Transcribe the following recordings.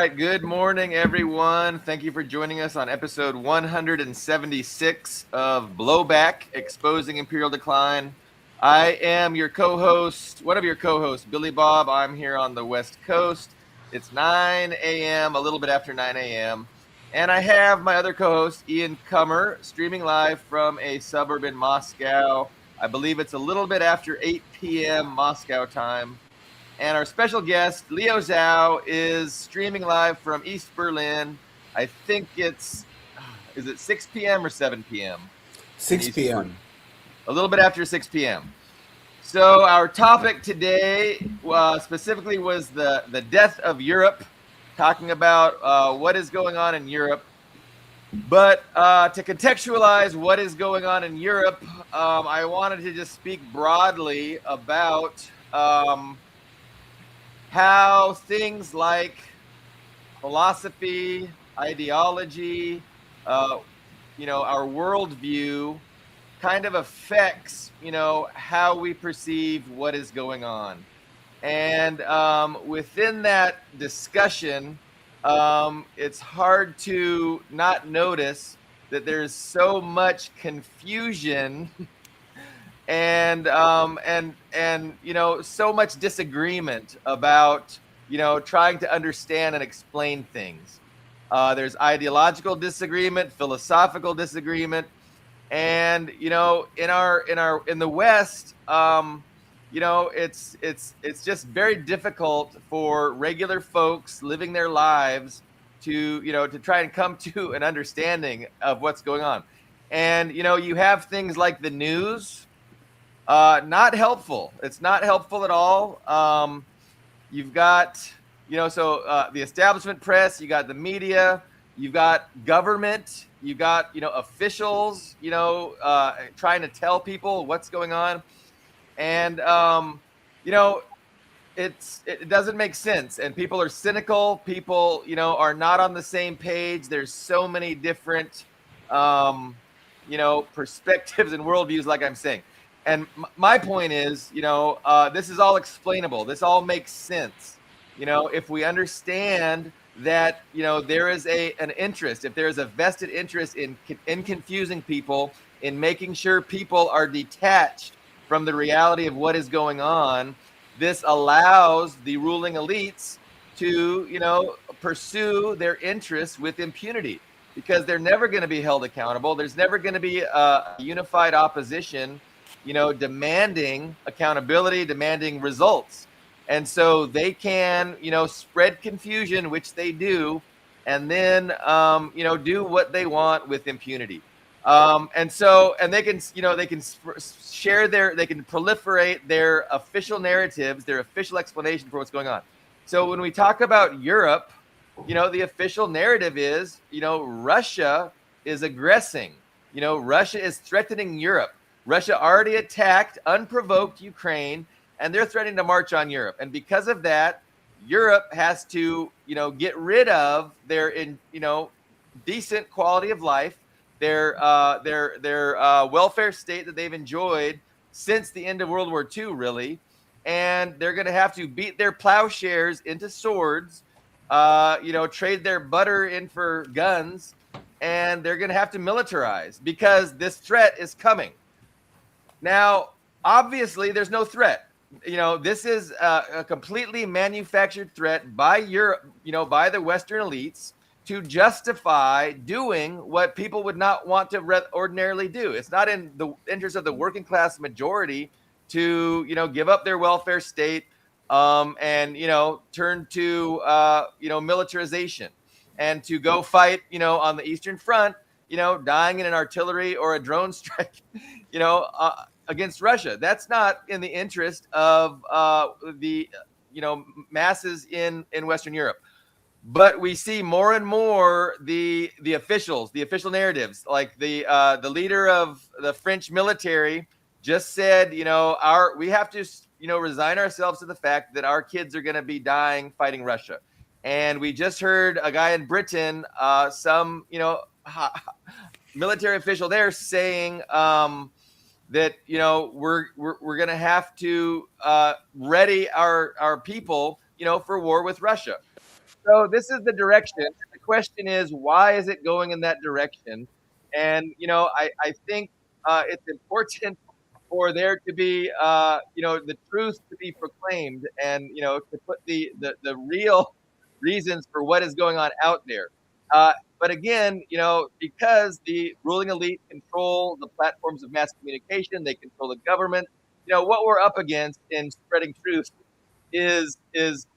right. Good morning, everyone. Thank you for joining us on episode 176 of Blowback, Exposing Imperial Decline. I am your co-host, one of your co-hosts, Billy Bob. I'm here on the West Coast. It's 9 a.m., a little bit after 9 a.m. And I have my other co-host, Ian Cummer, streaming live from a suburb in Moscow. I believe it's a little bit after 8 p.m. Moscow time. And our special guest, Leo Zhao, is streaming live from East Berlin. I think is it 6 p.m. or 7 p.m. in 6 East Berlin? p.m. A little bit after 6 p.m. So our topic today specifically was the death of Europe, talking about what is going on in Europe. But to contextualize what is going on in Europe, I wanted to just speak broadly about how things like philosophy, ideology, our worldview kind of affects, how we perceive what is going on. And within that discussion, it's hard to not notice that there's so much confusion and so much disagreement about trying to understand and explain things. There's ideological disagreement, philosophical disagreement, and in the West, it's just very difficult for regular folks living their lives to try and come to an understanding of what's going on. And you have things like the news. Not helpful. It's not helpful at all. You've got, the establishment press, you got the media, you've got government, you got, officials, trying to tell people what's going on. And, it doesn't make sense. And people are cynical. People, are not on the same page. There's so many different, perspectives and worldviews, like I'm saying. And my point is, this is all explainable. This all makes sense. If we understand that, there is an interest, if there is a vested interest in confusing people, in making sure people are detached from the reality of what is going on, this allows the ruling elites to, pursue their interests with impunity, because they're never going to be held accountable. There's never going to be a unified opposition demanding accountability, demanding results. And so they can, spread confusion, which they do, and then, do what they want with impunity. And they can, they can they can proliferate their official narratives, their official explanation for what's going on. So when we talk about Europe, the official narrative is, Russia is aggressing. Russia is threatening Europe. Russia already attacked unprovoked Ukraine, and they're threatening to march on Europe. And because of that, Europe has to, get rid of their, decent quality of life, their welfare state that they've enjoyed since the end of World War II, really. And they're going to have to beat their plowshares into swords, trade their butter in for guns, and they're going to have to militarize because this threat is coming. Now, obviously, there's no threat. This is a completely manufactured threat by Europe, by the Western elites to justify doing what people would not want to ordinarily do. It's not in the interest of the working class majority to, give up their welfare state and, turn to, militarization and to go fight, on the Eastern Front, dying in an artillery or a drone strike, against Russia. That's not in the interest of the masses in Western Europe. But we see more and more the officials, the official narratives, like the leader of the French military just said, we have to resign ourselves to the fact that our kids are going to be dying fighting Russia. And we just heard a guy in Britain, some military official there saying that we're going to have to ready our people for war with Russia. So this is the direction. The question is, why is it going in that direction? And I think it's important for there to be the truth to be proclaimed, and to put the real reasons for what is going on out there. But again, because the ruling elite control the platforms of mass communication, they control the government. What we're up against in spreading truth is it's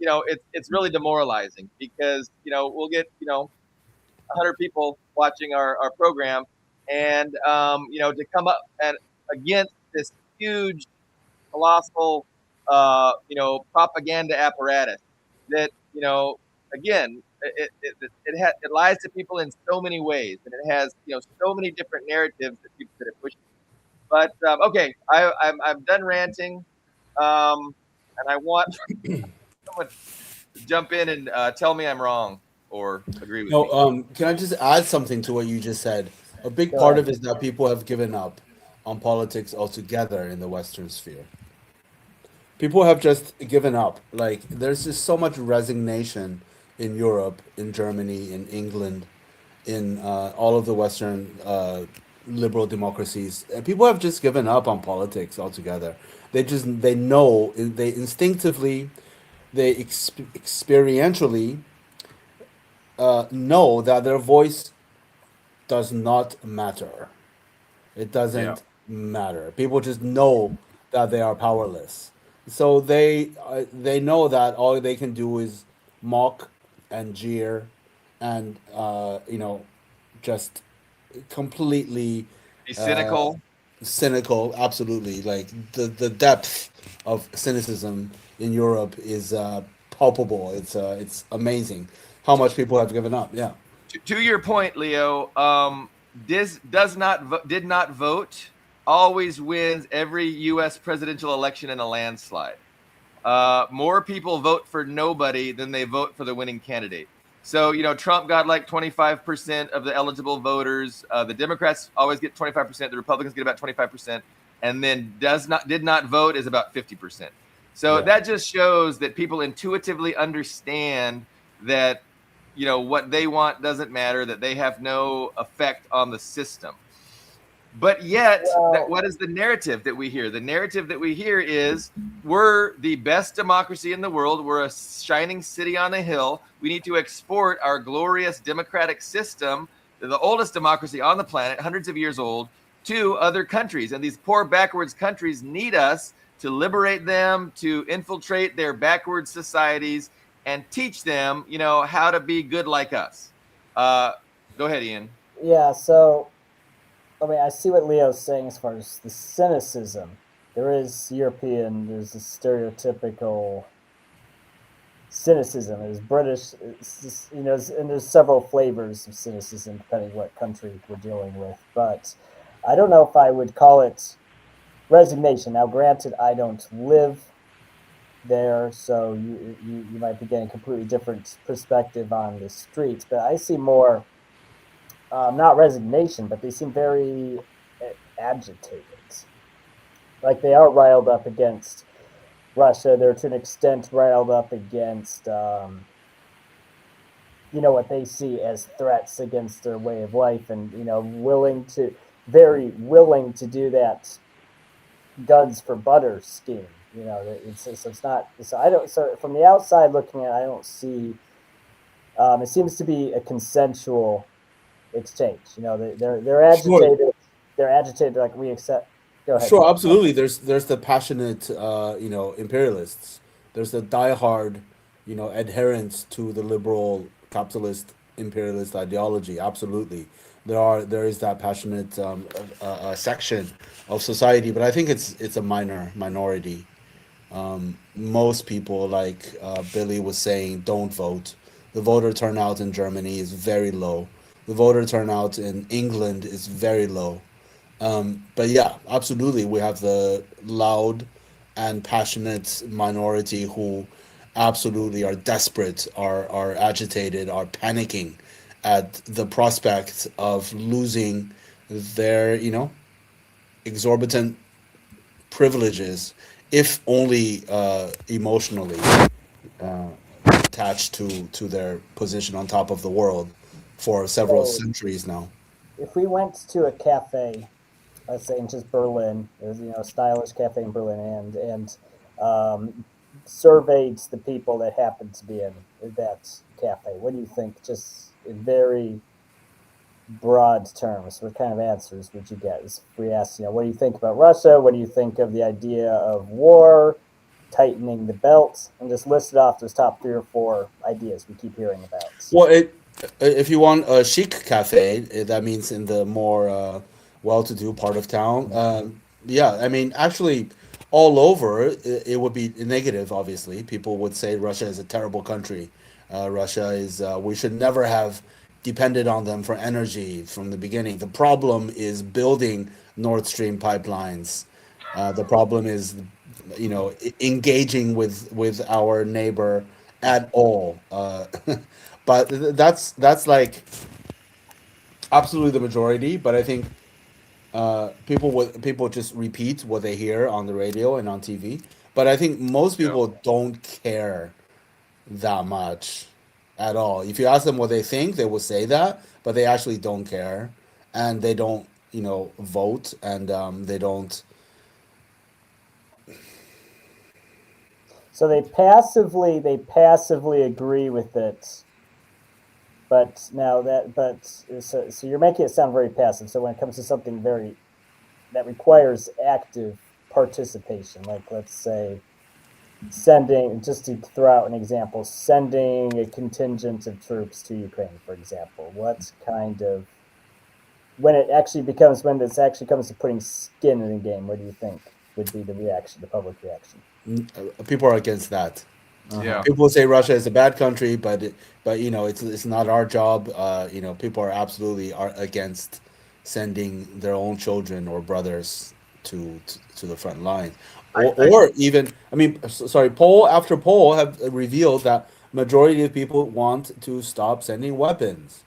really demoralizing, because we'll get 100 people watching our program, and to come up and against this huge colossal propaganda apparatus that again it lies to people in so many ways, and it has so many different narratives that it pushes. But okay, I'm done ranting, and I want someone to jump in and tell me I'm wrong or agree with No, me. can I just add something to what you just said? A big Go part ahead. of it is that people have given up on politics altogether in the Western sphere. People have just given up. Like, there's just so much resignation in Europe, in Germany, in England, in all of the Western liberal democracies. People have just given up on politics altogether. They know, they instinctively, experientially know that their voice does not matter. It Yeah. doesn't matter. People just know that they are powerless. So they know that all they can do is mock and jeer, and just completely Be uh, cynical. cynical. Absolutely, like the depth of cynicism in Europe is palpable. It's amazing how much people have given up. Yeah. To your point, Leo, did not vote always wins every U.S. presidential election in a landslide. More people vote for nobody than they vote for the winning candidate. So Trump got like 25% of the eligible voters. The Democrats always get 25%. The Republicans get about 25%, and then did not vote is about 50%. So Yeah. that just shows that people intuitively understand that what they want doesn't matter, that they have no effect on the system. But yet, Well, what is the narrative that we hear? The narrative that we hear is we're the best democracy in the world. We're a shining city on a hill. We need to export our glorious democratic system, the oldest democracy on the planet, hundreds of years old, to other countries. And these poor backwards countries need us to liberate them, to infiltrate their backwards societies, and teach them, how to be good like us. Uh, Go ahead, Ian. yeah. So I mean, I see what Leo's saying as far as the cynicism. There is European. There's a stereotypical cynicism. There's British. And there's several flavors of cynicism depending what country we're dealing with. But I don't know if I would call it resignation. Now, granted, I don't live there, so you might be getting a completely different perspective on the streets. But I see more, not resignation, but they seem very agitated. Like they are riled up against Russia. They're to an extent riled up against, what they see as threats against their way of life, and very willing to do that guns for butter scheme. It's not. So I don't. So from the outside looking at, I don't see. It seems to be a consensual exchange. They're Sure. agitated. They're agitated. Like we accept. Go ahead. Sure, absolutely. There's the passionate, imperialists. There's the diehard, adherents to the liberal capitalist imperialist ideology. Absolutely, there is that passionate section of society, but I think it's a minority. Most people, like Billy was saying, don't vote. The voter turnout in Germany is very low. The voter turnout in England is very low. But yeah, absolutely, we have the loud and passionate minority who absolutely are desperate, are agitated, are panicking at the prospect of losing their, exorbitant privileges, if only emotionally. attached to their position on top of the world for several So centuries now. if we went to a cafe, let's say in just Berlin, there's a stylish cafe in Berlin, and um, surveyed the people that happened to be in that cafe, what do you think? Just in very broad terms, what kind of answers would you get? If we ask, what do you think about Russia? What do you think of the idea of war, tightening the belt, and just listed off those top 3 or 4 ideas we keep hearing about. Well, if you want a chic cafe, that means in the more well-to-do part of town. Yeah, I mean, actually, all over it would be negative. Obviously, people would say Russia is a terrible country. Russia is. We should never have depended on them for energy from the beginning. The problem is building Nord Stream pipelines. The problem is, engaging with our neighbor at all. But that's like absolutely the majority. But I think people just repeat what they hear on the radio and on TV. But I think most Yeah. people don't care that much at all. If you ask them what they think, they will say that, but they actually don't care, and they don't, vote, and they don't. So they passively agree with it, but now that but so you're making it sound very passive. So when it comes to something very that requires active participation, like let's say sending, just to throw out an example, sending a contingent of troops to Ukraine, for example, what kind of when this actually comes to putting skin in the game, what do you think would be the public reaction? People are against that. Yeah. People say Russia is a bad country, but it's not our job. People are absolutely against sending their own children or brothers to the front line, or even, I mean, sorry, poll after poll have revealed that majority of people want to stop sending weapons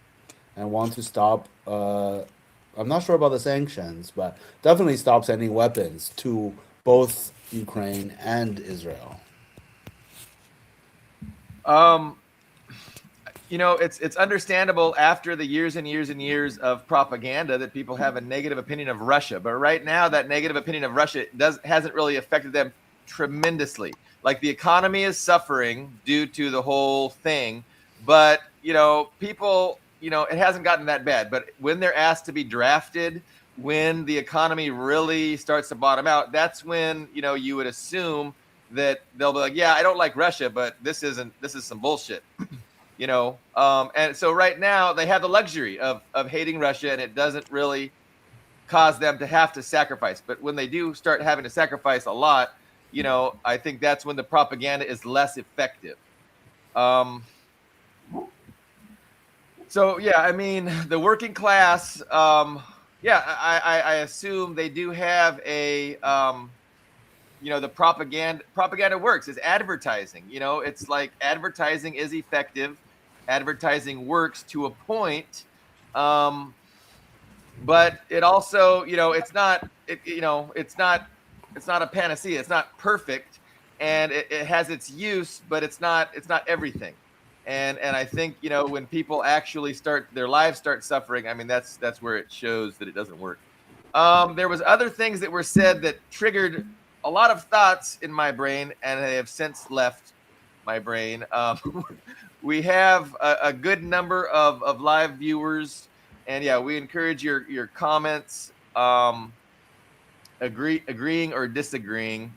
and want to stop. I'm not sure about the sanctions, but definitely stop sending weapons to both Ukraine and Israel. Um, it's understandable after the years and years and years of propaganda that people have a negative opinion of Russia. But right now, that negative opinion of Russia hasn't really affected them tremendously. Like, the economy is suffering due to the whole thing, but people, it hasn't gotten that bad. But when they're asked to be drafted, when the economy really starts to bottom out, that's when you would assume that they'll be like, yeah, I don't like Russia, but this is some bullshit. And so right now they have the luxury of hating Russia, and it doesn't really cause them to have to sacrifice. But when they do start having to sacrifice a lot, I think that's when the propaganda is less effective. So yeah, I mean, the working class, yeah, I assume they do have a the propaganda works. It's advertising. It's like advertising is effective. Advertising works to a point, but it also, it's not it's not a panacea. It's not perfect, and it has its use, but it's not everything. And I think, when people actually their lives start suffering, I mean, that's where it shows that it doesn't work. There was other things that were said that triggered a lot of thoughts in my brain, and they have since left my brain. We have a good number of live viewers, and yeah, we encourage your comments, agreeing or disagreeing.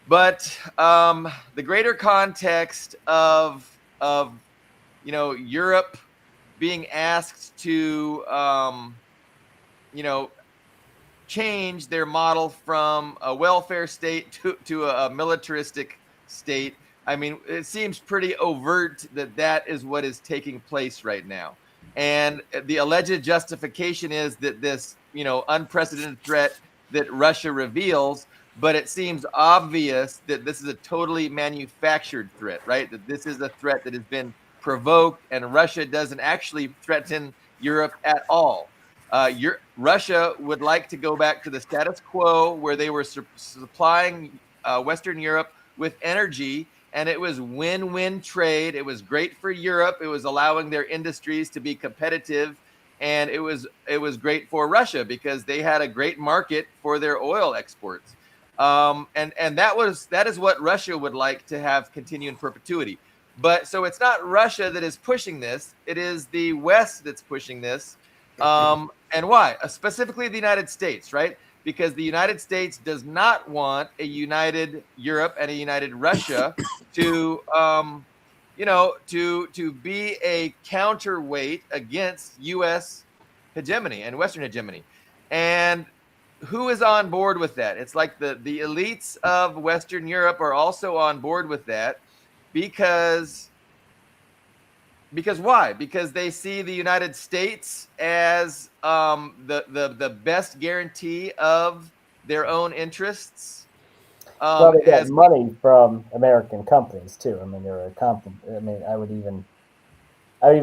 But the greater context of Europe being asked to change their model from a welfare state to a militaristic state. I mean, it seems pretty overt that is what is taking place right now. And the alleged justification is that this, unprecedented threat that Russia reveals, but it seems obvious that this is a totally manufactured threat, right? That this is a threat that has been provoked, and Russia doesn't actually threaten Europe at all. Russia would like to go back to the status quo where they were supplying Western Europe with energy, and it was win-win trade. It was great for Europe. It was allowing their industries to be competitive, and it was great for Russia because they had a great market for their oil exports. And that is what Russia would like to have continue in perpetuity. But so it's not Russia that is pushing this; it is the West that's pushing this. And why? Specifically, the United States, right? Because the United States does not want a united Europe and a united Russia to, to be a counterweight against U.S. hegemony and Western hegemony. And who is on board with that? It's like the elites of Western Europe are also on board with that because why? Because they see the United States as the best guarantee of their own interests. Well, they get As money from American companies too. I mean, they're I mean, I would even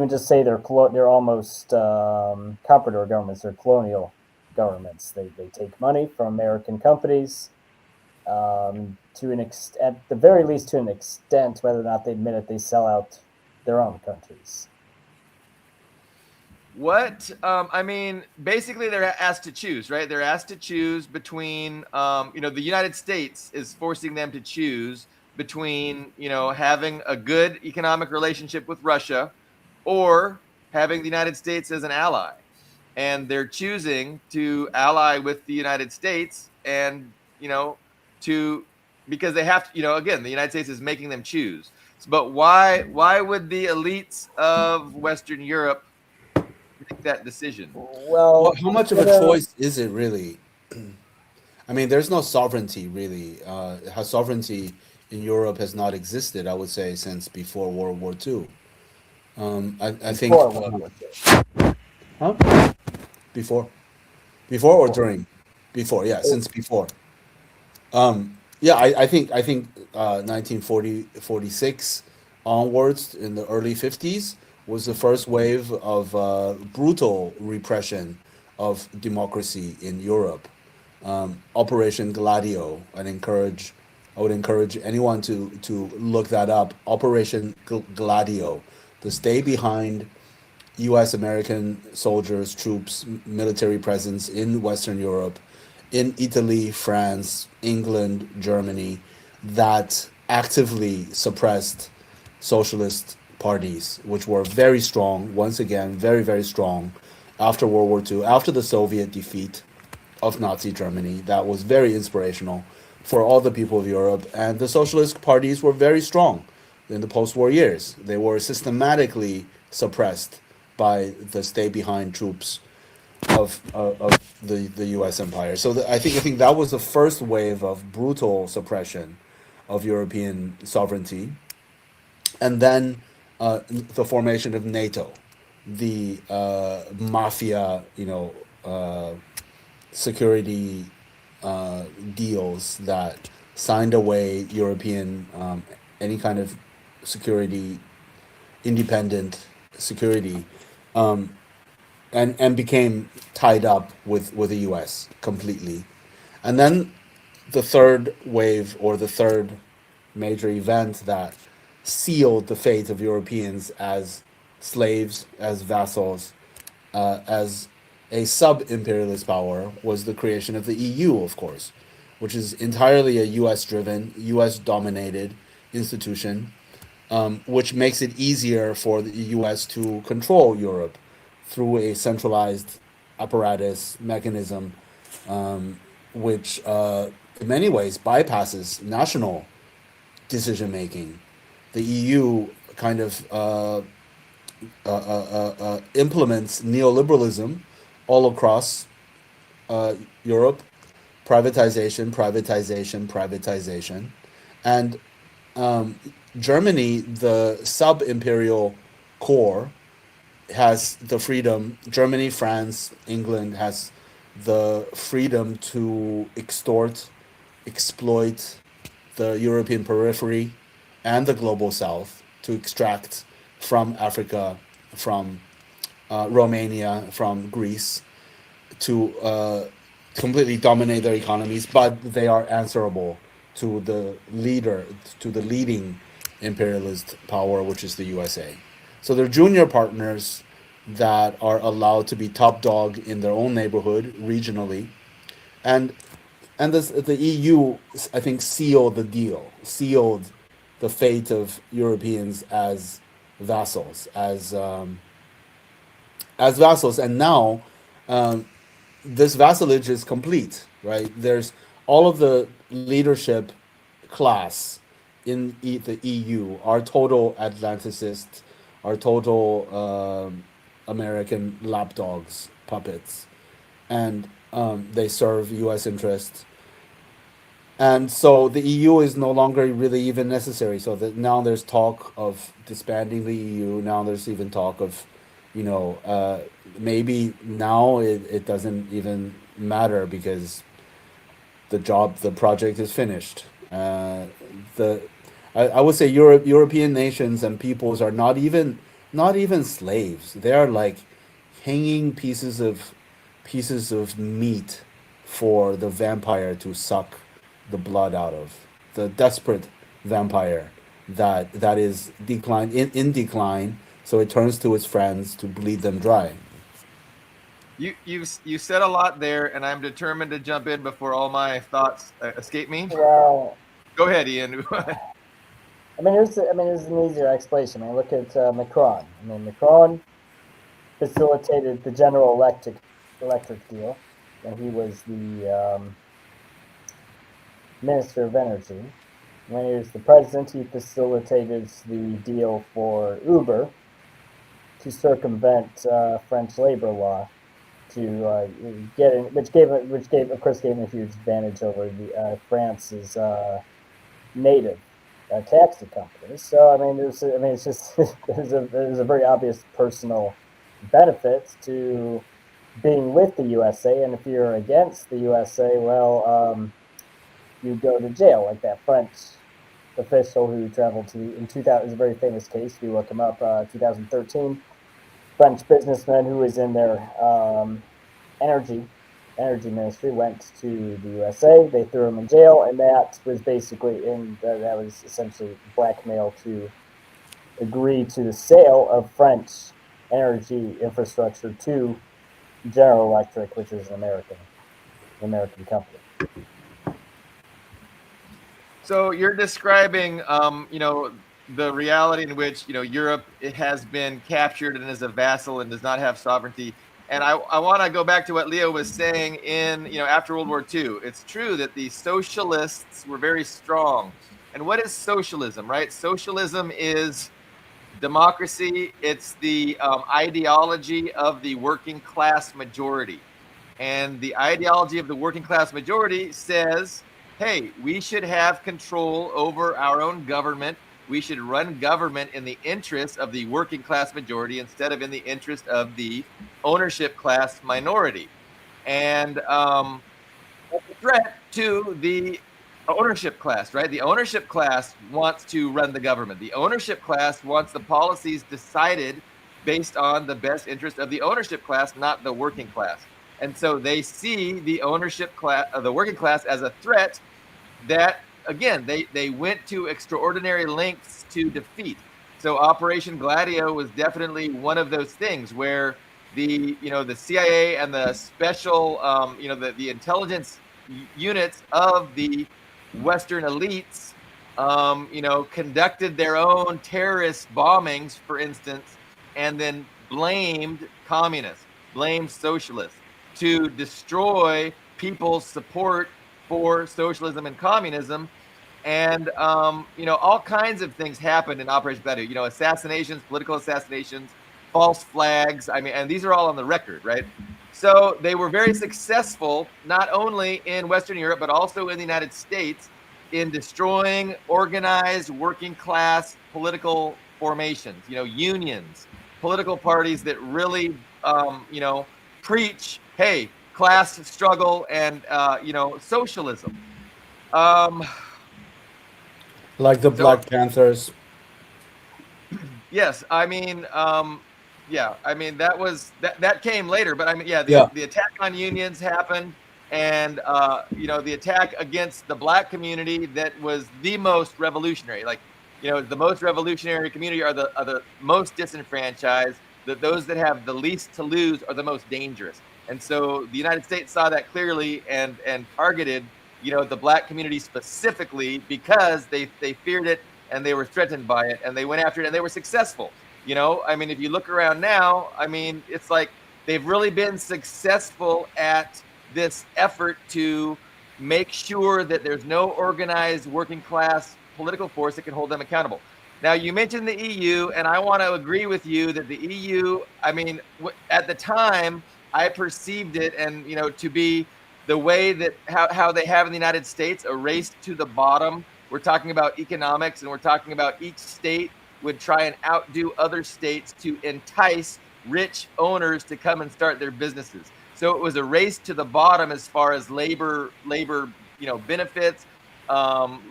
just say they're almost comprador governments. They're colonial governments. They take money from American companies to at the very least to an extent. Whether or not they admit it, they sell out their own countries. what I mean, basically, they're asked to choose, right? They're asked to choose between, the United States is forcing them to choose between, having a good economic relationship with Russia or having the United States as an ally. And they're choosing to ally with the United States and, to because they have to, again, the United States is making them choose. But why would the elites of Western Europe make that decision? Well, How much of a choice is it really? I mean, there's no sovereignty really. Sovereignty in Europe has not existed, I would say, since before World War II. I think. before World War II. Huh? Before? Before or during? Before, yeah, since before. Yeah, I think 1940 46 onwards in the early 50s was the first wave of brutal repression of democracy in Europe. Operation Gladio. I would encourage anyone to look that up. Operation Gladio, the stay behind U.S. American soldiers, troops, military presence in Western Europe, in Italy, France, England, Germany, that actively suppressed socialist parties, which were very strong, once again, very, very strong after World War II, after the Soviet defeat of Nazi Germany. That was very inspirational for all the people of Europe. And the socialist parties were very strong in the post-war years. They were systematically suppressed by the stay-behind troops of the U.S. empire. So I think that was the first wave of brutal suppression of European sovereignty, and then the formation of NATO, the mafia, security deals that signed away European any kind of security, independent security, and became tied up with the U.S. completely. And then the third wave, or the third major event that sealed the fate of Europeans as slaves, as vassals, as a sub-imperialist power, was the creation of the EU, of course, which is entirely a U.S.-driven, U.S.-dominated institution, which makes it easier for the U.S. to control Europe through a centralized apparatus mechanism, which in many ways bypasses national decision making. The EU kind of implements neoliberalism all across Europe, privatization, privatization, privatization, and Germany, the sub-imperial core, has the freedom. Germany, France, England has the freedom to extort, exploit the European periphery and the global south, to extract from Africa, from Romania, from Greece, to completely dominate their economies, but they are answerable to the leading imperialist power, which is the USA. So they're junior partners that are allowed to be top dog in their own neighborhood regionally, and the EU, I think, sealed the deal, sealed the fate of Europeans vassals, as vassals, and now um, this vassalage is complete, right? There's all of the leadership class in the EU are total Atlanticists, are total American lapdogs, puppets, and they serve U.S. interests. And so the EU is no longer really even necessary. So that now there's talk of disbanding the EU. Now there's even talk of, maybe now it doesn't even matter because the project is finished. The I would say European nations and peoples are not even slaves. They are like hanging pieces of meat for the vampire to suck the blood out of. The desperate vampire that is in decline, so it turns to its friends to bleed them dry. You said a lot there, and I'm determined to jump in before all my thoughts escape me. Well, Go ahead, Ian. there's an easier explanation. I mean, look at Macron. I mean, Macron facilitated the General Electric deal when he was the Minister of Energy. When he was the president, he facilitated the deal for Uber to circumvent French labor law to get in, which of course gave him a huge advantage over the France's native taxi companies. So it's just there's a very obvious personal benefit to being with the USA, and if you're against the USA, well, you go to jail, like that French official who traveled in 2000. Is a very famous case. If you look him up, 2013, French businessman who was in their energy ministry went to the USA. They threw him in jail, and that was essentially blackmail to agree to the sale of French energy infrastructure to General Electric, which is an American company. So you're describing, the reality in which Europe it has been captured and is a vassal and does not have sovereignty. And I want to go back to what Leo was saying after World War II. It's true that the socialists were very strong. And what is socialism, right? Socialism is democracy. It's the ideology of the working class majority. And the ideology of the working class majority says, hey, we should have control over our own government. We should run government in the interest of the working class majority instead of in the interest of the ownership class minority. And that's a threat to the ownership class, right? The ownership class wants to run the government. The ownership class wants the policies decided based on the best interest of the ownership class, not the working class. And so they see the ownership class, the working class, as a threat that, again, they went to extraordinary lengths to defeat. So Operation Gladio was definitely one of those things where the CIA and the special, the intelligence units of the Western elites, conducted their own terrorist bombings, for instance, and then blamed communists, blamed socialists to destroy people's support for socialism and communism. And, all kinds of things happened in Operation Gladio, assassinations, political assassinations, false flags. And these are all on the record, right? So they were very successful, not only in Western Europe, but also in the United States, in destroying organized working class political formations, unions, political parties that really, preach, hey, class struggle and, socialism. Like the Black Panthers. Yes, that came later, but the attack on unions happened, and the attack against the black community that was the most revolutionary. Like the most revolutionary community are the most disenfranchised. Those that have the least to lose are the most dangerous. And so the United States saw that clearly and targeted, the Black community specifically because they feared it and they were threatened by it, and they went after it and they were successful. I mean, if you look around now, I mean, it's like they've really been successful at this effort to make sure that there's no organized working class political force that can hold them accountable. Now, you mentioned the EU, and I want to agree with you that the EU, I mean, at the time, I perceived it and, to be the way that how they have in the United States, a race to the bottom. We're talking about economics, and we're talking about each state would try and outdo other states to entice rich owners to come and start their businesses. So it was a race to the bottom as far as labor, benefits,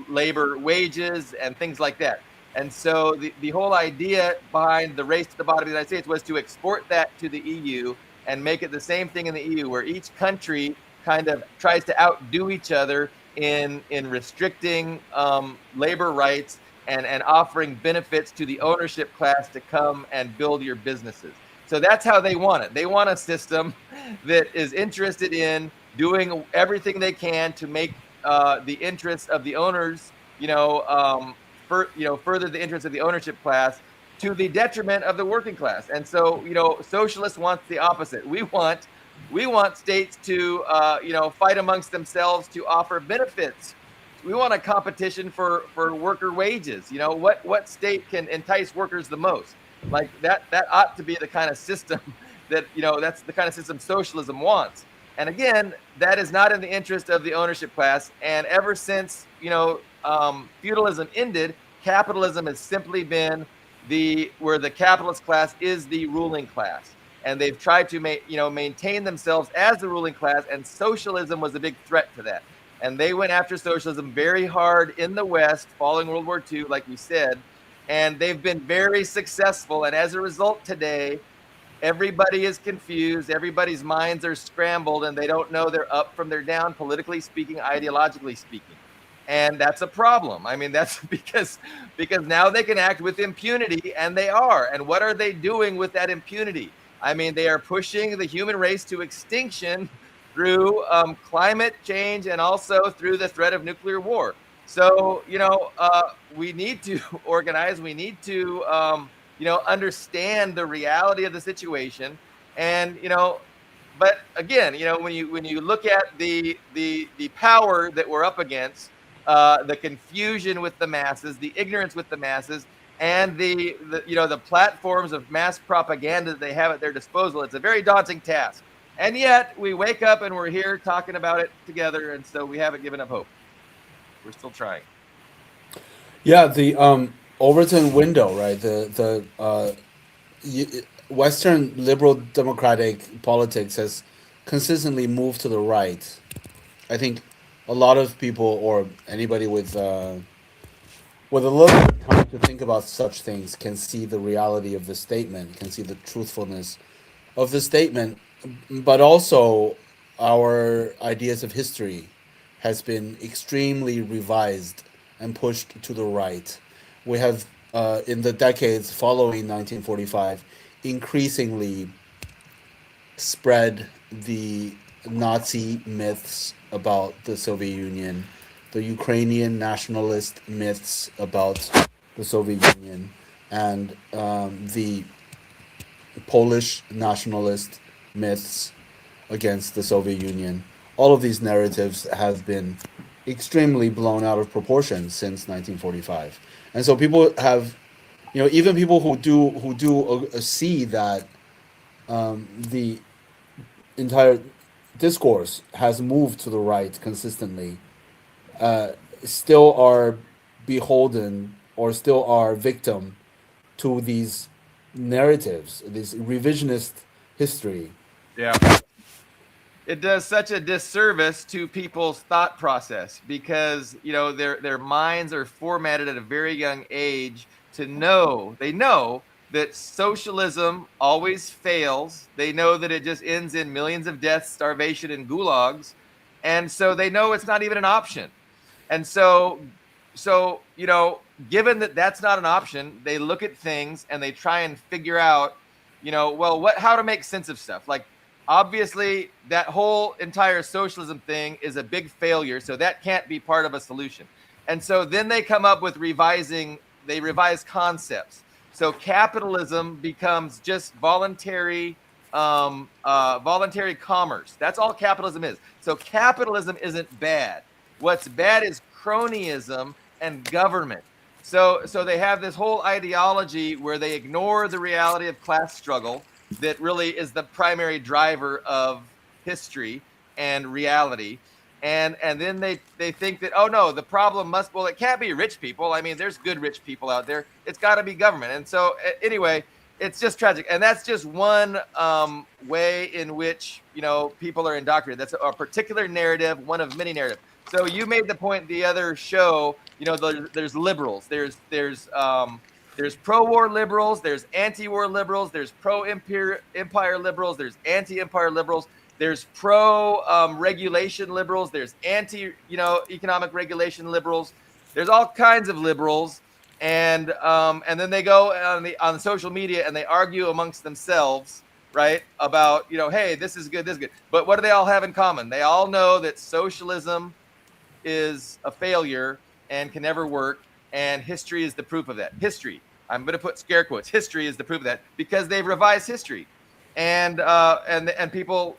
labor wages, and things like that. And so the whole idea behind the race to the bottom of the United States was to export that to the EU and make it the same thing in the EU, where each country kind of tries to outdo each other in restricting labor rights and offering benefits to the ownership class to come and build your businesses. So that's how they want it. They want a system that is interested in doing everything they can to make the interests of the owners, further the interests of the ownership class to the detriment of the working class. And so, socialists want the opposite. We want states to, fight amongst themselves to offer benefits. We want a competition for worker wages. What state can entice workers the most? Like that ought to be the kind of system that, that's the kind of system socialism wants. And again, that is not in the interest of the ownership class. And ever since, feudalism ended, capitalism has simply been where the capitalist class is the ruling class. And they've tried to maintain themselves as the ruling class, and socialism was a big threat to that. And they went after socialism very hard in the West following World War II, like we said, and they've been very successful. And as a result today, everybody is confused, everybody's minds are scrambled, and they don't know they're up from their down, politically speaking, ideologically speaking. And that's a problem. I mean, that's because now they can act with impunity, and they are. And what are they doing with that impunity? I mean, they are pushing the human race to extinction through climate change and also through the threat of nuclear war. So, we need to organize. We need to, understand the reality of the situation. And, but again, when you look at the power that we're up against, the confusion with the masses, the ignorance with the masses, and the platforms of mass propaganda that they have at their disposal, it's a very daunting task. And yet we wake up and we're here talking about it together. And so we haven't given up hope. We're still trying. Yeah, the Overton window, right? Western liberal democratic politics has consistently moved to the right. I think a lot of people, or anybody with a little bit of time to think about such things, can see the reality of the statement, can see the truthfulness of the statement, but also our ideas of history has been extremely revised and pushed to the right. We have, in the decades following 1945, increasingly spread the Nazi myths about the Soviet Union, the Ukrainian nationalist myths about the Soviet Union, and the Polish nationalist myths against the Soviet Union. All of these narratives have been extremely blown out of proportion since 1945, and so people have, even people who do see that the entire discourse has moved to the right consistently, still are beholden or still are victim to these narratives, this revisionist history. Yeah. It does such a disservice to people's thought process because, their minds are formatted at a very young age to know, they know that socialism always fails. They know that it just ends in millions of deaths, starvation, and gulags. And so they know it's not even an option. And so so given that that's not an option, they look at things and they try and figure out, well, how to make sense of stuff. Like, obviously, that whole entire socialism thing is a big failure, so that can't be part of a solution. And so then they come up with they revise concepts. So capitalism becomes just voluntary commerce. That's all capitalism is. So capitalism isn't bad. What's bad is cronyism and government. So they have this whole ideology where they ignore the reality of class struggle that really is the primary driver of history and reality. And then they think that, oh no, the problem it can't be rich people. I mean, there's good rich people out there. It's got to be government. And so anyway, it's just tragic. And that's just one way in which people are indoctrinated. That's a particular narrative, one of many narratives. So you made the point the other show, there's liberals, there's pro-war liberals, there's anti-war liberals, there's pro-empire liberals, there's anti-empire liberals, there's pro-regulation liberals, there's economic regulation liberals, there's all kinds of liberals, and then they go on social media and they argue amongst themselves, right, about hey, this is good, this is good. But what do they all have in common? They all know that socialism is a failure and can never work, and history is the proof of that. History, I'm going to put scare quotes, history is the proof of that, because they've revised history, and people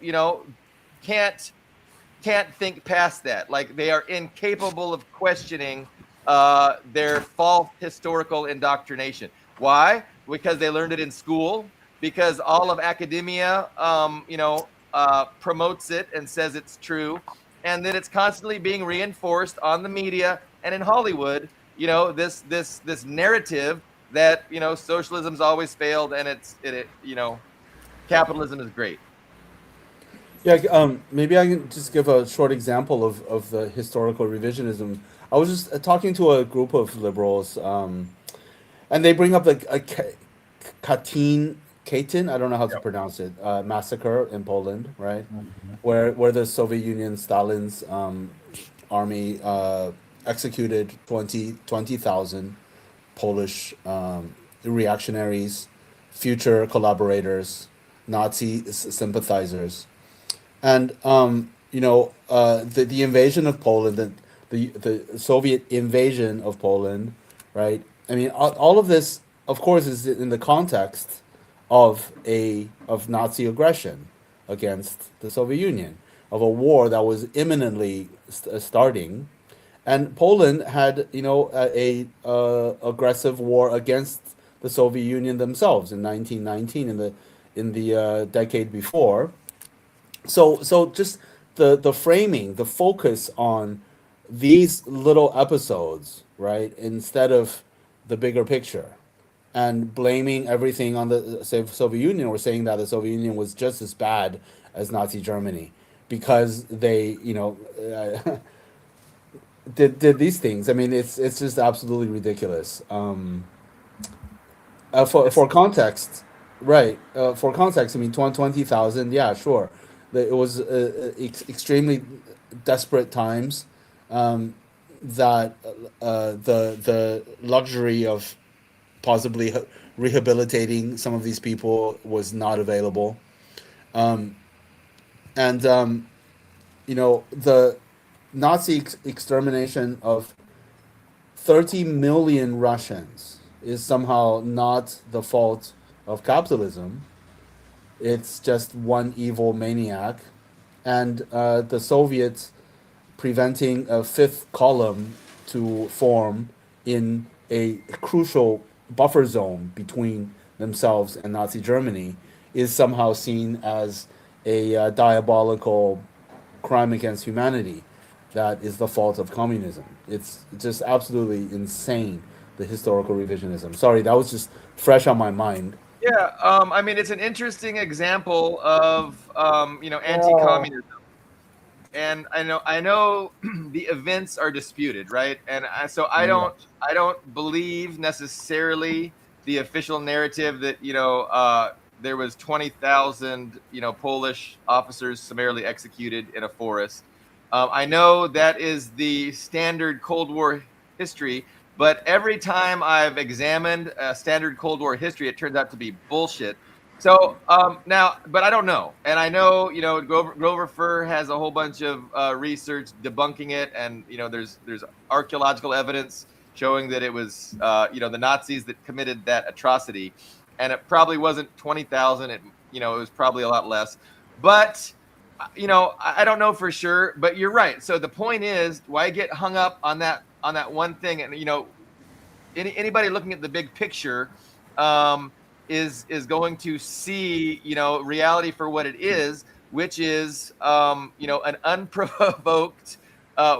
can't think past that. Like, they are incapable of questioning their false historical indoctrination. Why? Because they learned it in school, because all of academia promotes it and says it's true, and then it's constantly being reinforced on the media and in Hollywood, this narrative that socialism's always failed and capitalism is great. Yeah, maybe I can just give a short example of the historical revisionism. I was just talking to a group of liberals, and they bring up the Katyn, I don't know how to pronounce it, massacre in Poland, right? Mhm. Where the Soviet Union, Stalin's army executed 20,000 Polish reactionaries, future collaborators, Nazi sympathizers. And the invasion of Poland, the Soviet invasion of Poland, right? I mean, all of this, of course, is in the context of Nazi aggression against the Soviet Union, of a war that was imminently starting, and Poland had a aggressive war against the Soviet Union themselves in 1919, in the decade before. So just the framing, the focus on these little episodes, right, instead of the bigger picture, and blaming everything on the Soviet Union, or saying that the Soviet Union was just as bad as Nazi Germany because they did these things. I mean, it's just absolutely ridiculous. For context, right? For context, I mean, 20,000. Yeah, sure. It was extremely desperate times. That the luxury of possibly rehabilitating some of these people was not available, and the Nazi extermination of 30 million Russians is somehow not the fault of capitalism. It's just one evil maniac. And the Soviets preventing a fifth column to form in a crucial buffer zone between themselves and Nazi Germany is somehow seen as a diabolical crime against humanity that is the fault of communism. It's just absolutely insane, the historical revisionism. Sorry, that was just fresh on my mind. Yeah, I mean, it's an interesting example of anti-communism, and I know the events are disputed, right? And so I don't believe necessarily the official narrative that there was 20,000 Polish officers summarily executed in a forest. I know that is the standard Cold War history, but every time I've examined standard Cold War history, it turns out to be bullshit. So now, but I don't know, and I know Grover Furr has a whole bunch of research debunking it, and there's archaeological evidence showing that it was the Nazis that committed that atrocity, and it probably wasn't 20,000. It was probably a lot less, but I don't know for sure. But you're right. So the point is, why get hung up on that one thing, and anybody looking at the big picture is going to see reality for what it is, which is an unprovoked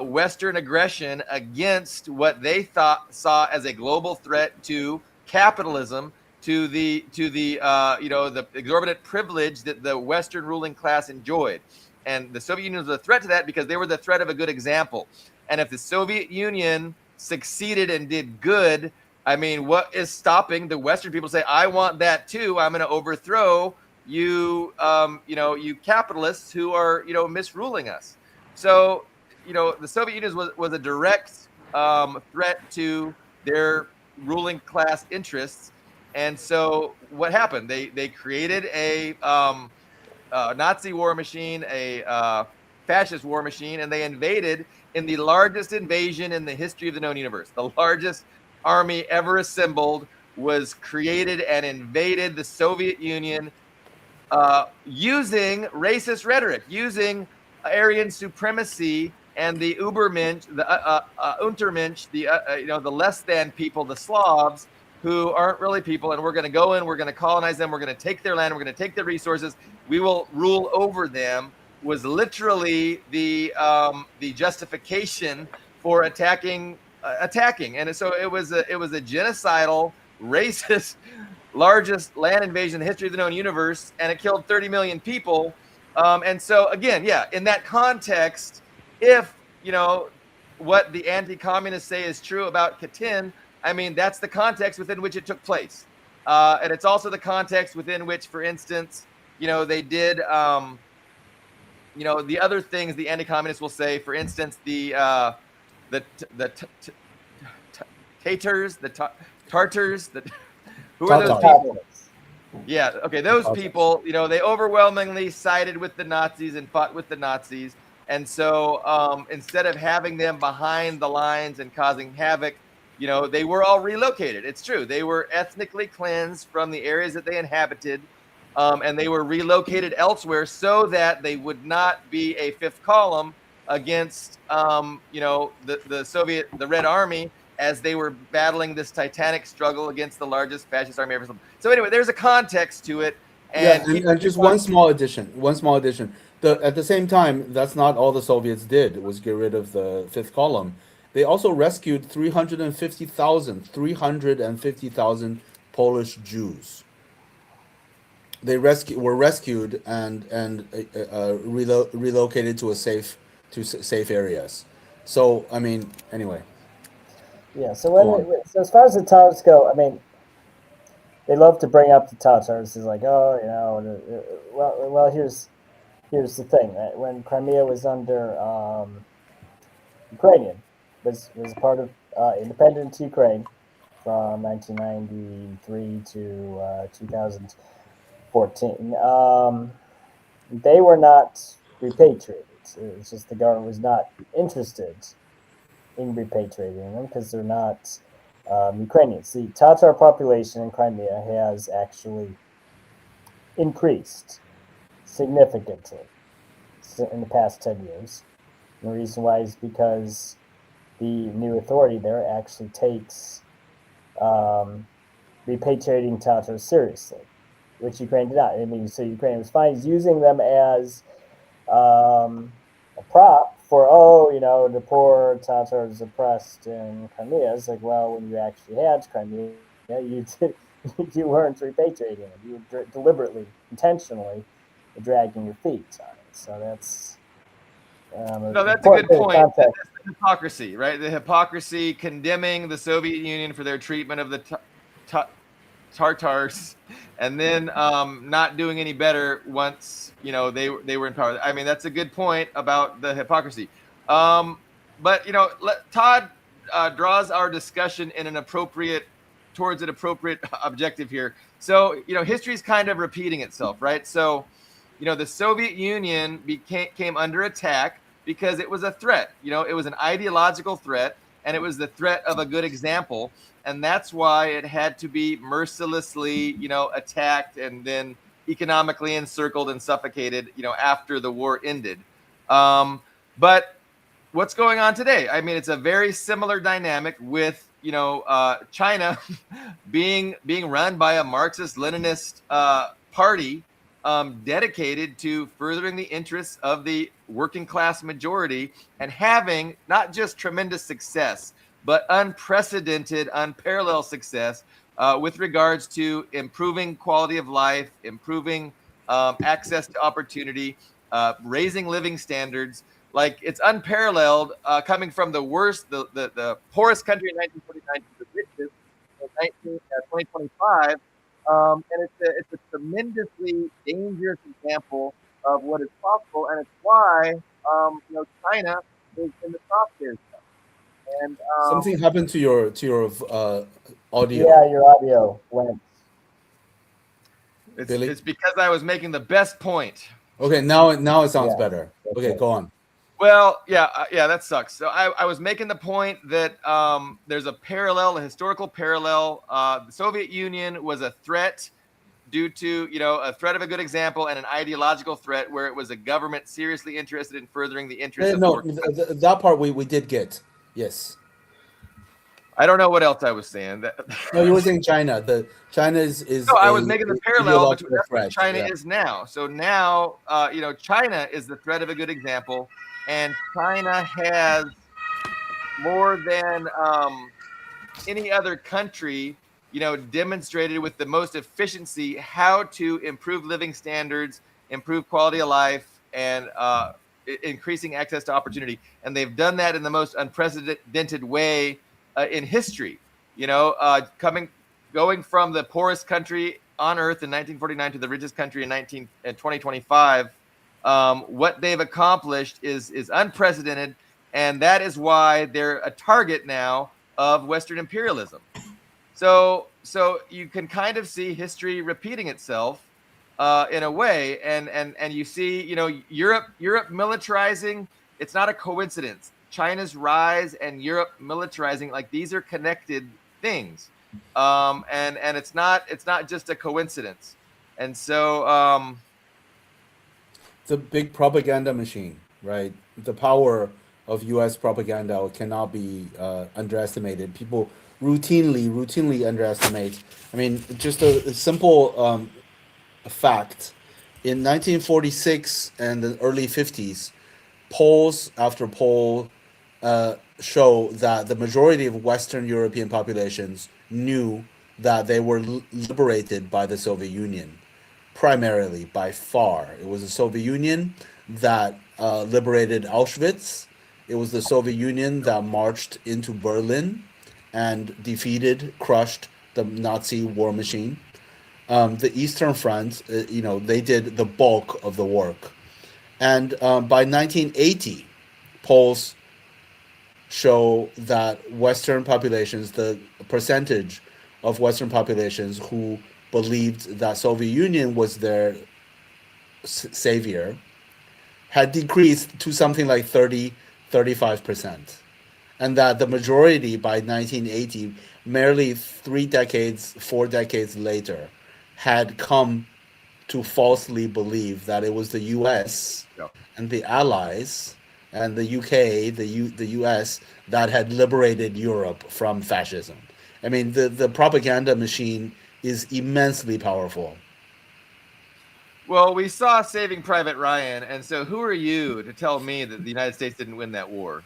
Western aggression against what they saw as a global threat to capitalism, to the the exorbitant privilege that the Western ruling class enjoyed. And the Soviet Union was a threat to that because they were the threat of a good example. And if the Soviet Union succeeded and did good, I mean, what is stopping the Western people say, I want that too. I'm going to overthrow you, you capitalists who are, misruling us. So, the Soviet Union was a direct threat to their ruling class interests. And so what happened? They created a Nazi war machine, a fascist war machine, and they invaded in the largest invasion in the history of the known universe. The largest army ever assembled was created and invaded the Soviet Union using racist rhetoric, using Aryan supremacy and the Übermensch, the Untermensch, the less than people, the Slavs, who aren't really people, and we're going to go in, we're going to colonize them, we're going to take their land, we're going to take their resources, we will rule over them, was literally the justification for attacking. And so it was a genocidal, racist, largest land invasion in the history of the known universe, and it killed 30 million people. And so again, in that context, if what the anti-communists say is true about Katyn, I mean, that's the context within which it took place. And it's also the context within which, for instance, they did, the other things the anti-communists will say, for instance, the Tatars, Tartars, who are those people? Yeah, okay, those people, they overwhelmingly sided with the Nazis and fought with the Nazis. And so instead of having them behind the lines and causing havoc, they were all relocated. It's true. They were ethnically cleansed from the areas that they inhabited, and they were relocated elsewhere so that they would not be a fifth column against, the Red Army as they were battling this titanic struggle against the largest fascist army ever. So anyway, there's a context to it. And just one small addition. At the same time, that's not all the Soviets did, was get rid of the fifth column. They also rescued 350,000 Polish Jews. They were rescued and relocated to safe areas. So I mean, anyway. Yeah. So so as far as the Tatars go, I mean, they love to bring up the Tatars. It's like, well, here's the thing. Right? When Crimea was under Ukrainian, was a part of independent Ukraine from 1993 to 2014. They were not repatriated. It's just the government was not interested in repatriating them because they're not Ukrainians. The Tatar population in Crimea has actually increased significantly in the past 10 years. And the reason why is because the new authority there actually takes repatriating Tatars seriously, which Ukraine did not. I mean, so Ukraine was fine using them as a prop for, the poor Tatars oppressed in Crimea. It's like, well, when you actually had Crimea, you weren't repatriating them. You were deliberately, intentionally dragging your feet on it. So that's... no, that's a good point. That's the hypocrisy, right? The hypocrisy condemning the Soviet Union for their treatment of the Tartars, and then not doing any better once they were in power. I mean, that's a good point about the hypocrisy. But Todd, draws our discussion in an appropriate towards an appropriate objective here. So, history is kind of repeating itself, right? So, the Soviet Union came under attack because it was a threat. It was an ideological threat, and it was the threat of a good example. And that's why it had to be mercilessly, attacked and then economically encircled and suffocated, after the war ended. But what's going on today? I mean, it's a very similar dynamic with, China being run by a Marxist-Leninist party dedicated to furthering the interests of the working class majority and having not just tremendous success, but unprecedented, unparalleled success with regards to improving quality of life, improving access to opportunity, raising living standards. Like, it's unparalleled, coming from the worst, the poorest country in 1949 to the richest in 2025. And it's a tremendously dangerous example of what is possible, and it's why China is in the crosshairs. And Something happened to your audio. Yeah, your audio went. Billy? It's because I was making the best point. Okay, now it sounds Yeah, better. that's Okay, it. go on. Well, yeah, that sucks. So I was making the point that there's a historical parallel. The Soviet Union was a threat due to, a threat of a good example and an ideological threat where it was a government seriously interested in furthering the interests of the No, working class. that part we did get. Yes. I don't know what else I was saying. No, you were saying China. China is No, I a was making the parallel between ideological that's what threat. China Yeah. is now. So now, China is the threat of a good example, and China has more than any other country, demonstrated with the most efficiency how to improve living standards, improve quality of life, and increasing access to opportunity. And they've done that in the most unprecedented way in history. Going from the poorest country on earth in 1949 to the richest country in 2025. What they've accomplished is unprecedented, and that is why they're a target now of Western imperialism. So you can kind of see history repeating itself in a way, and you see, Europe militarizing. It's not a coincidence. China's rise and Europe militarizing, like, these are connected things, and it's not just a coincidence. And so It's a big propaganda machine, right? The power of U.S. propaganda cannot be underestimated. People routinely underestimate. I mean, just a simple fact: in 1946 and the early 50s, polls after poll show that the majority of Western European populations knew that they were liberated by the Soviet Union. Primarily, by far, it was the Soviet Union that liberated Auschwitz. It was the Soviet Union that marched into Berlin and defeated, crushed the Nazi war machine. The Eastern Front, they did the bulk of the work. And by 1980, polls show that Western populations, the percentage of Western populations who believed that Soviet Union was their savior, had decreased to something like 35%. And that the majority by 1980, merely 4 decades later, had come to falsely believe that it was the U.S. and the Allies and the UK, the US, that had liberated Europe from fascism. I mean, the propaganda machine is immensely powerful. Well, we saw Saving Private Ryan, and so who are you to tell me that the United States didn't win that war?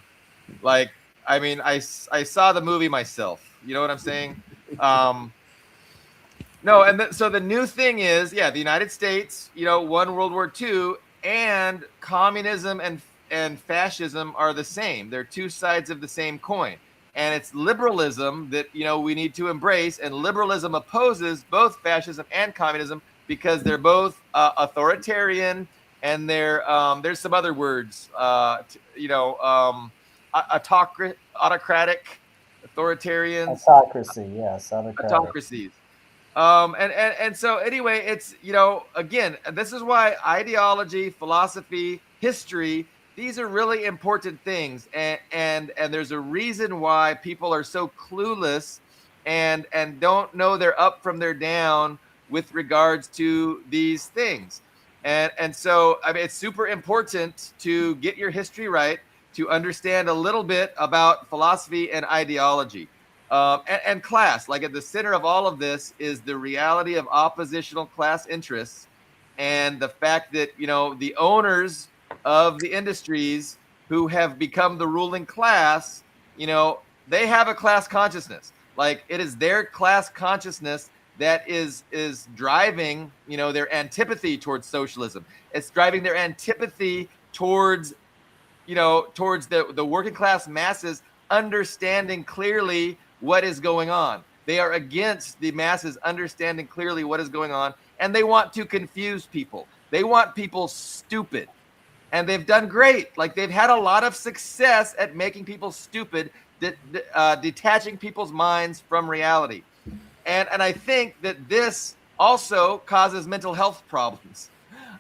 Like, I mean, I saw the movie myself. You know what I'm saying? No, and so the new thing is, the United States, won World War II, and communism and fascism are the same. They're two sides of the same coin. And it's liberalism that, we need to embrace. And liberalism opposes both fascism and communism because they're both authoritarian, and there's some other words, autocratic, authoritarians, Autocracy, yes, autocratic. autocracies. And so anyway, it's, again, this is why ideology, philosophy, history, these are really important things, and there's a reason why people are so clueless and don't know their up from their down with regards to these things. And so, I mean, it's super important to get your history right, to understand a little bit about philosophy and ideology. And class, like at the center of all of this is the reality of oppositional class interests, and the fact that, the owners of the industries who have become the ruling class, they have a class consciousness. Like, it is their class consciousness that is driving, their antipathy towards socialism. It's driving their antipathy towards, towards the working class masses understanding clearly what is going on. They are against the masses understanding clearly what is going on, and they want to confuse people. They want people stupid. And they've done great. Like, they've had a lot of success at making people stupid, detaching people's minds from reality. And I think that this also causes mental health problems.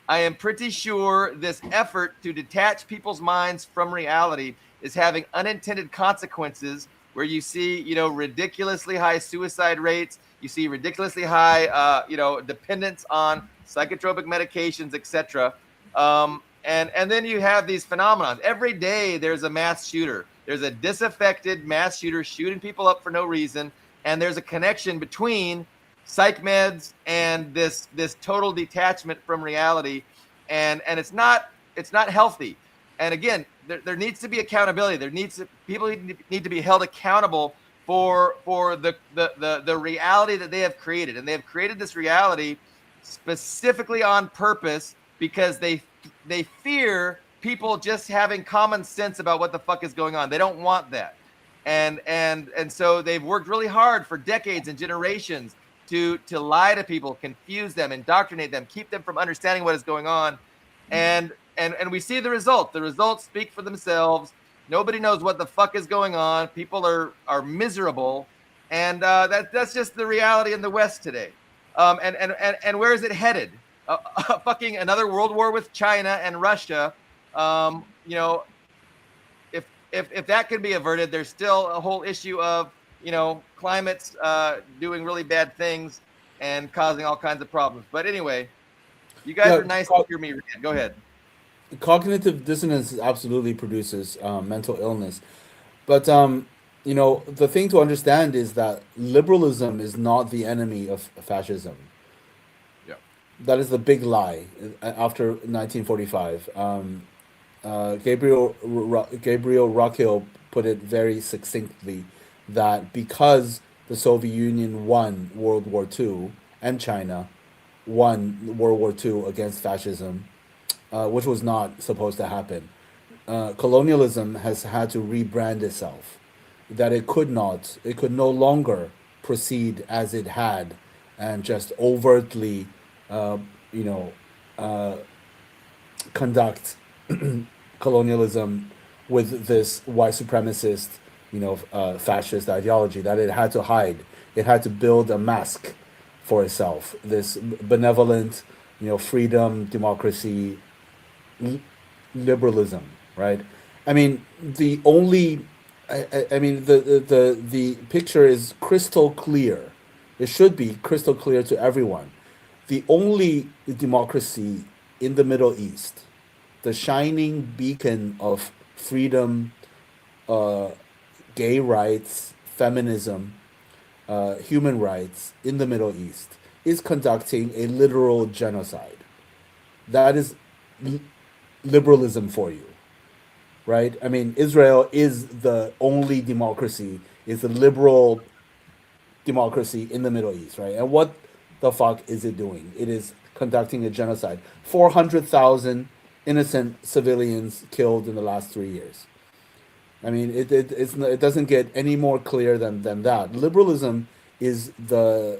I am pretty sure this effort to detach people's minds from reality is having unintended consequences, where you see, ridiculously high suicide rates. You see ridiculously high, dependence on psychotropic medications, etc. And then you have these phenomena. Every day there's a mass shooter. There's a disaffected mass shooter shooting people up for no reason. And there's a connection between psych meds and this total detachment from reality, and it's not healthy. And again, there needs to be accountability. People need to be held accountable for the reality that they have created, and they have created this reality specifically on purpose because they fear people just having common sense about what the fuck is going on. They don't want that. And so they've worked really hard for decades and generations to lie to people, confuse them, indoctrinate them, keep them from understanding what is going on. And we see the result. The results speak for themselves. Nobody knows what the fuck is going on. People are miserable. And that's just the reality in the West today. And where is it headed? Fucking another world war with China and Russia. If that can be averted, there's still a whole issue of, climates doing really bad things and causing all kinds of problems. But anyway, you guys Yeah, are nice to hear me. Go ahead. cognitive dissonance absolutely produces mental illness. But the thing to understand is that liberalism is not the enemy of fascism. Yeah. That is the big lie after 1945. Gabriel Rockhill put it very succinctly that because the Soviet Union won World War II and China won World War II against fascism, which was not supposed to happen, colonialism has had to rebrand itself. That it could no longer proceed as it had and just overtly, uh, you know, uh, conduct colonialism with this white supremacist, fascist ideology. That it had to hide. It had to build a mask for itself. This benevolent, freedom, democracy, liberalism, right? I mean, the only, I mean, the picture is crystal clear. It should be crystal clear to everyone. The only democracy in the Middle East, the shining beacon of freedom, uh, gay rights, feminism, human rights in the Middle East, is conducting a literal genocide. That is l- liberalism for you, right? I mean, Israel is the only democracy, is a liberal democracy in the Middle East, right? And what the fuck is it doing? It is conducting a genocide. 400,000 innocent civilians killed in the last 3 years. I mean, it doesn't get any more clear than that. Liberalism is the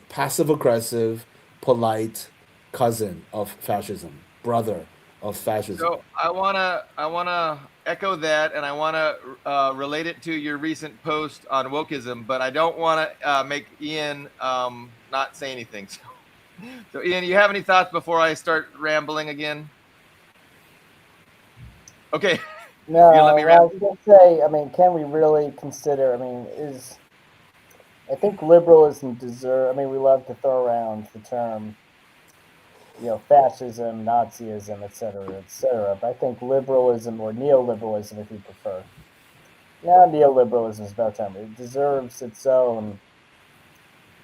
passive aggressive, polite cousin of fascism, brother of fascism. So I wanna echo that, and I wanna relate it to your recent post on wokeism, but I don't want to make Ian not say anything. So Ian, you have any thoughts before I start rambling again? Okay, No, you let me well, I ramble. was going to say, I mean, can we really consider, I mean, I think liberalism deserve, I mean, we love to throw around the term, fascism, Nazism, et cetera, et cetera. But I think liberalism or neoliberalism, if you prefer. Now, neoliberalism is a better term. It deserves its own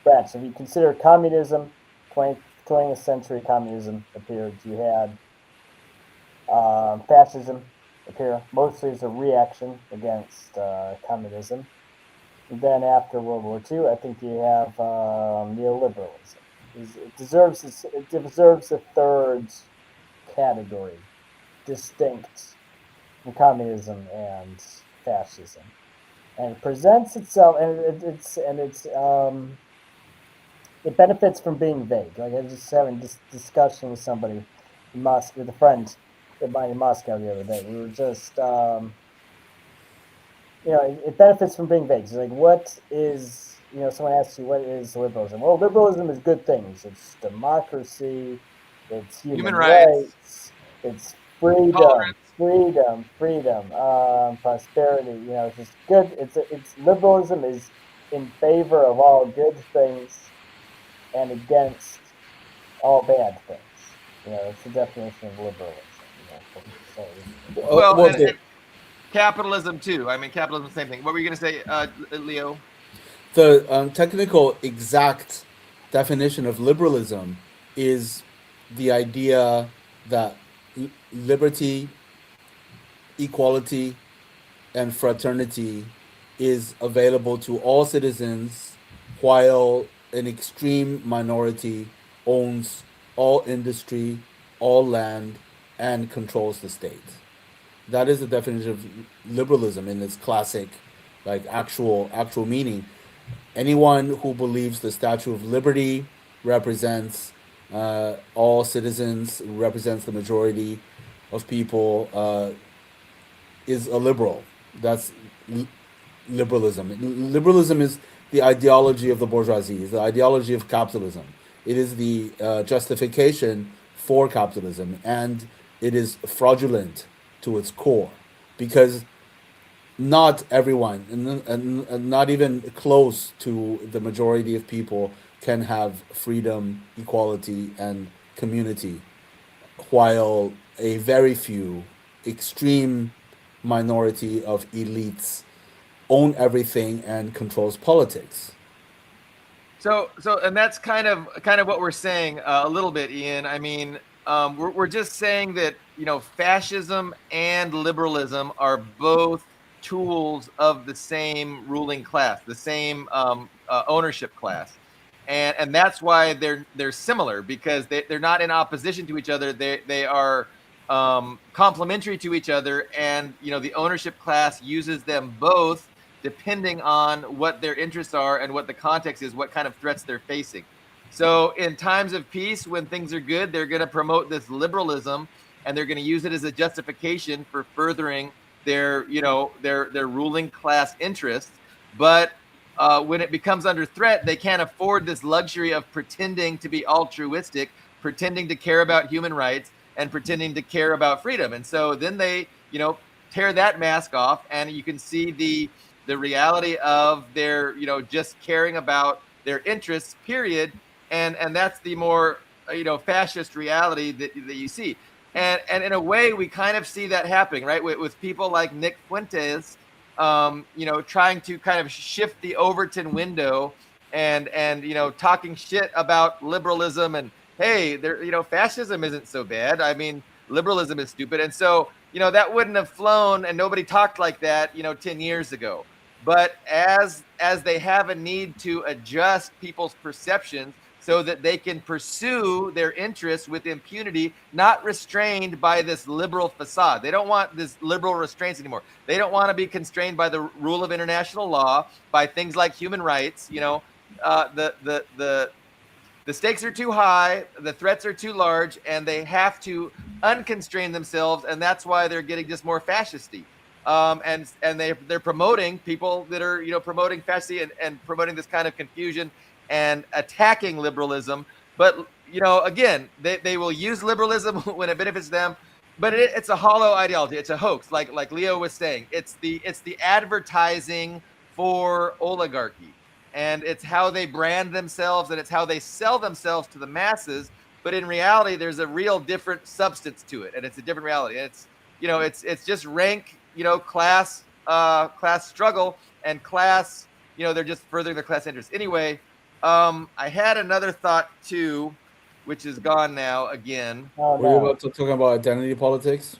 branch. If you consider communism, 20th century communism appeared, you had fascism appear mostly as a reaction against communism. And then after World War II, I think you have neoliberalism. It deserves a third category, distinct from communism and fascism, and it presents itself, and it benefits from being vague. Like I was just having this discussion with somebody in Moscow, with a friend of mine in Moscow the other day. We were just, it benefits from being vague. It's like, what is, someone asks you, what is liberalism? Well, liberalism is good things. It's democracy, it's human Human rights, rights, it's freedom, tolerance. prosperity. It's just good. It's liberalism is in favor of all good things and against all bad things. It's the definition of liberalism. So Well, Well, and capitalism too. I mean, capitalism, the same thing. What were you going to say, Leo? the technical exact definition of liberalism is the idea that liberty, equality, and fraternity is available to all citizens, while an extreme minority owns all industry, all land, and controls the state. That is the definition of liberalism in its classic, like actual meaning. Anyone who believes the Statue of Liberty represents all citizens, represents the majority of people, is a liberal. That's liberalism. Liberalism is the ideology of the bourgeoisie, is the ideology of capitalism. It is the justification for capitalism, and it is fraudulent to its core because not everyone, and not even close to the majority of people, can have freedom, equality, and community, while a very few, extreme minority of elites own everything and controls politics. And that's kind of what we're saying a little bit, Ian. I mean, we're just saying that fascism and liberalism are both tools of the same ruling class, the same ownership class, and that's why they're similar, because they're not in opposition to each other. They are complementary to each other, and the ownership class uses them both depending on what their interests are and what the context is, what kind of threats they're facing. So in times of peace, when things are good, they're going to promote this liberalism, and they're going to use it as a justification for furthering their their ruling class interests. But when it becomes under threat, they can't afford this luxury of pretending to be altruistic, pretending to care about human rights, and pretending to care about freedom. And so then they tear that mask off, and you can see the reality of their just caring about their interests, period. And that's the more fascist reality that you see. And in a way, we kind of see that happening, right, with people like Nick Fuentes, trying to kind of shift the Overton window, and talking shit about liberalism, and hey, there fascism isn't so bad. I mean, liberalism is stupid. And so that wouldn't have flown, and nobody talked like that 10 years ago. But as they have a need to adjust people's perceptions so that they can pursue their interests with impunity, not restrained by this liberal facade. They don't want this liberal restraints anymore. They don't want to be constrained by the rule of international law, by things like human rights. The the stakes are too high, the threats are too large, and they have to unconstrain themselves, and that's why they're getting just more fascisty. And they're promoting people that are promoting fascisty and promoting this kind of confusion and attacking liberalism. But again, they will use liberalism when it benefits them. But it's a hollow ideology. It's a hoax, like Leo was saying. It's the advertising for oligarchy, and it's how they brand themselves, and it's how they sell themselves to the masses. But in reality, there's a real different substance to it, and it's a different reality. And it's just rank, class struggle and class. They're just furthering their class interests. Anyway, I had another thought too, which is gone now again. Oh, Were you no. about to talk about identity politics?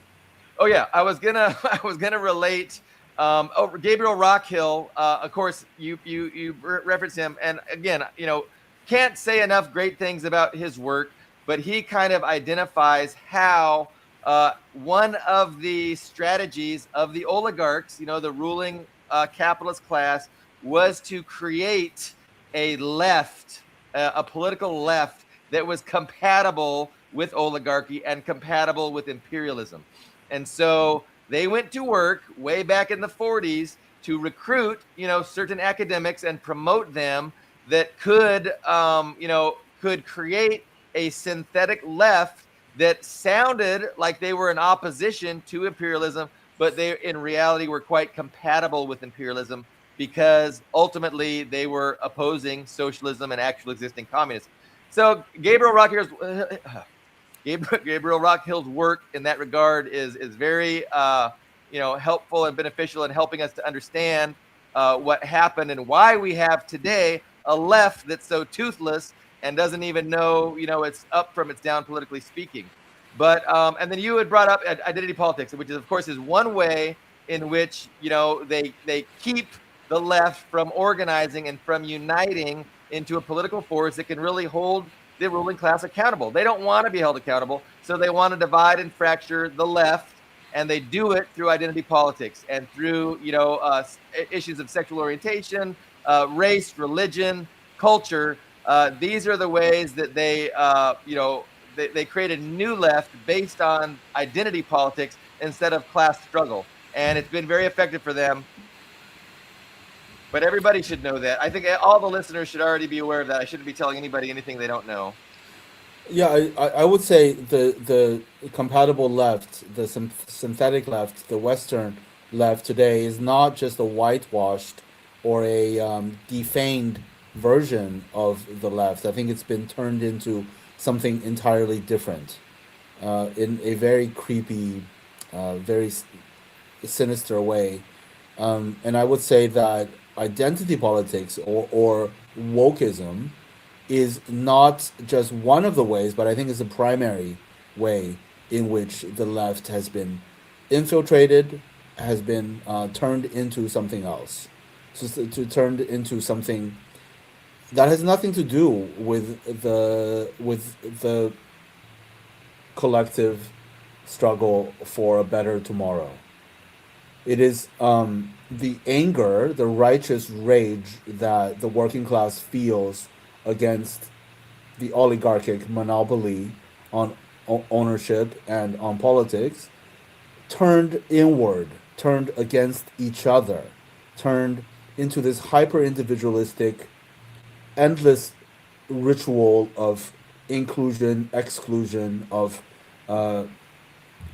Oh yeah, I was gonna relate. Gabriel Rockhill. Of course, you reference him, and again, can't say enough great things about his work. But he kind of identifies how one of the strategies of the oligarchs, the ruling capitalist class, was to create a left, a political left that was compatible with oligarchy and compatible with imperialism. And so they went to work way back in the 40s to recruit, certain academics and promote them that could, could create a synthetic left that sounded like they were in opposition to imperialism, but they in reality were quite compatible with imperialism because ultimately they were opposing socialism and actual existing communism. So Gabriel Rockhill's work in that regard is very helpful and beneficial in helping us to understand what happened and why we have today a left that's so toothless and doesn't even know it's up from its down, politically speaking. But and then you had brought up identity politics, which is of course is one way in which they keep the left from organizing and from uniting into a political force that can really hold the ruling class accountable. They don't want to be held accountable, so they want to divide and fracture the left, and they do it through identity politics and through issues of sexual orientation, race, religion, culture. These are the ways that they create a new left based on identity politics instead of class struggle, and it's been very effective for them. But everybody should know that. I think all the listeners should already be aware of that. I shouldn't be telling anybody anything they don't know. Yeah, I would say the compatible left, the synthetic left, the Western left today is not just a whitewashed or a defamed version of the left. I think it's been turned into something entirely different, in a very creepy, very sinister way. And I would say that identity politics or wokeism is not just one of the ways, but I think it's a primary way in which the left has been infiltrated, has been turned into something else, to turned into something that has nothing to do with the collective struggle for a better tomorrow. It is the anger, the righteous rage that the working class feels against the oligarchic monopoly on ownership and on politics, turned inward, turned against each other, turned into this hyper individualistic, endless ritual of inclusion, exclusion, of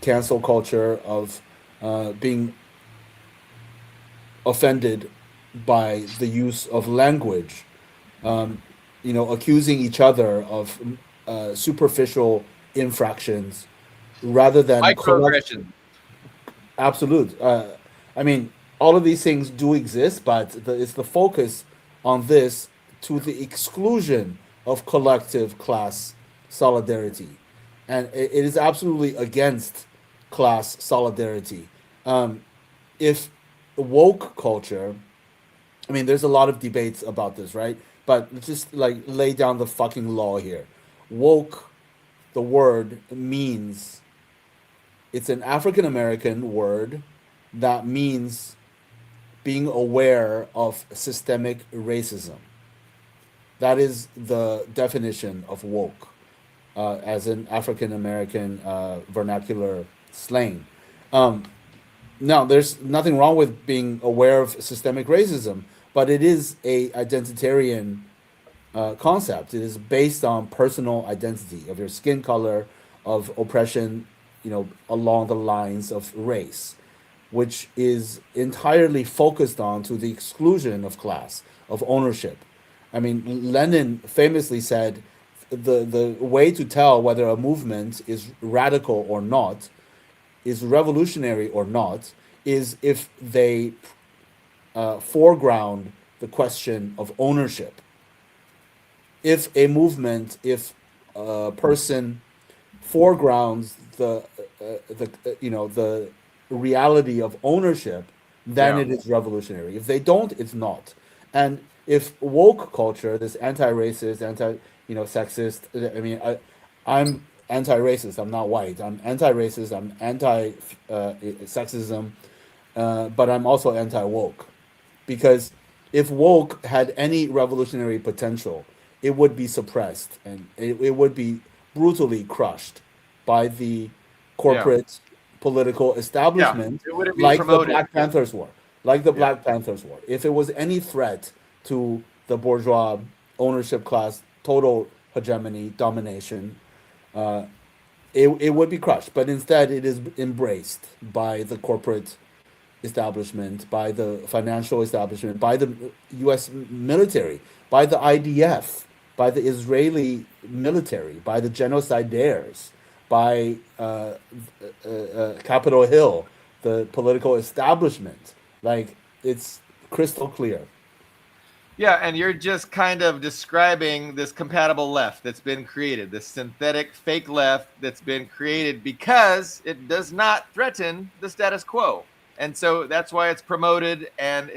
cancel culture, of being offended by the use of language, accusing each other of superficial infractions rather than Microaggression. absolute. I mean, all of these things do exist, but it's the focus on this to the exclusion of collective class solidarity. And it is absolutely against class solidarity. If woke culture, I mean, there's a lot of debates about this, right? But just like lay down the fucking law here. Woke, the word means, it's an African American word that means being aware of systemic racism. That is the definition of woke, as an African American vernacular slang. Um, Now, there's nothing wrong with being aware of systemic racism, but it is a identitarian concept. It is based on personal identity of your skin color, of oppression, along the lines of race, which is entirely focused on to the exclusion of class, of ownership. I mean, Lenin famously said the way to tell whether a movement is radical or not, is revolutionary or not, is if they foreground the question of ownership. If a movement, if a person foregrounds the reality of ownership, then Yeah. it is revolutionary. If they don't, it's not. And if woke culture, this anti-racist, sexist, I mean, I'm anti-racist. I'm not white. I'm anti-racist. I'm anti-sexism, but I'm also anti-woke, because if woke had any revolutionary potential, it would be suppressed and it would be brutally crushed by the Yeah. corporate political Yeah. establishment, It wouldn't be like the promoted. Black Panthers War, like the Yeah. Black Panthers War. If it was any threat to the bourgeois ownership class, total hegemony, domination, it would be crushed. But instead, it is embraced by the corporate establishment, by the financial establishment, by the U.S. military, by the IDF, by the Israeli military, by the genocidaires, by Capitol Hill, the political establishment. Like, it's crystal clear. Yeah, and you're just kind of describing this compatible left that's been created, this synthetic fake left that's been created because it does not threaten the status quo. And so that's why it's promoted, and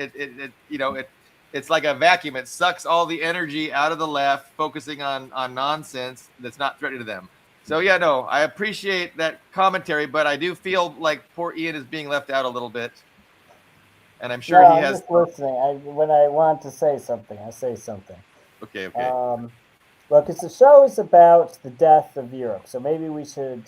it's like a vacuum. It sucks all the energy out of the left, focusing on nonsense that's not threatening to them. So yeah, no, I appreciate that commentary, but I do feel like poor Ian is being left out a little bit, and I'm sure No, he I'm has. just listening. When I want to say something, I say something. Okay, okay. Um, Well, because the show is about the death of Europe, so maybe we should,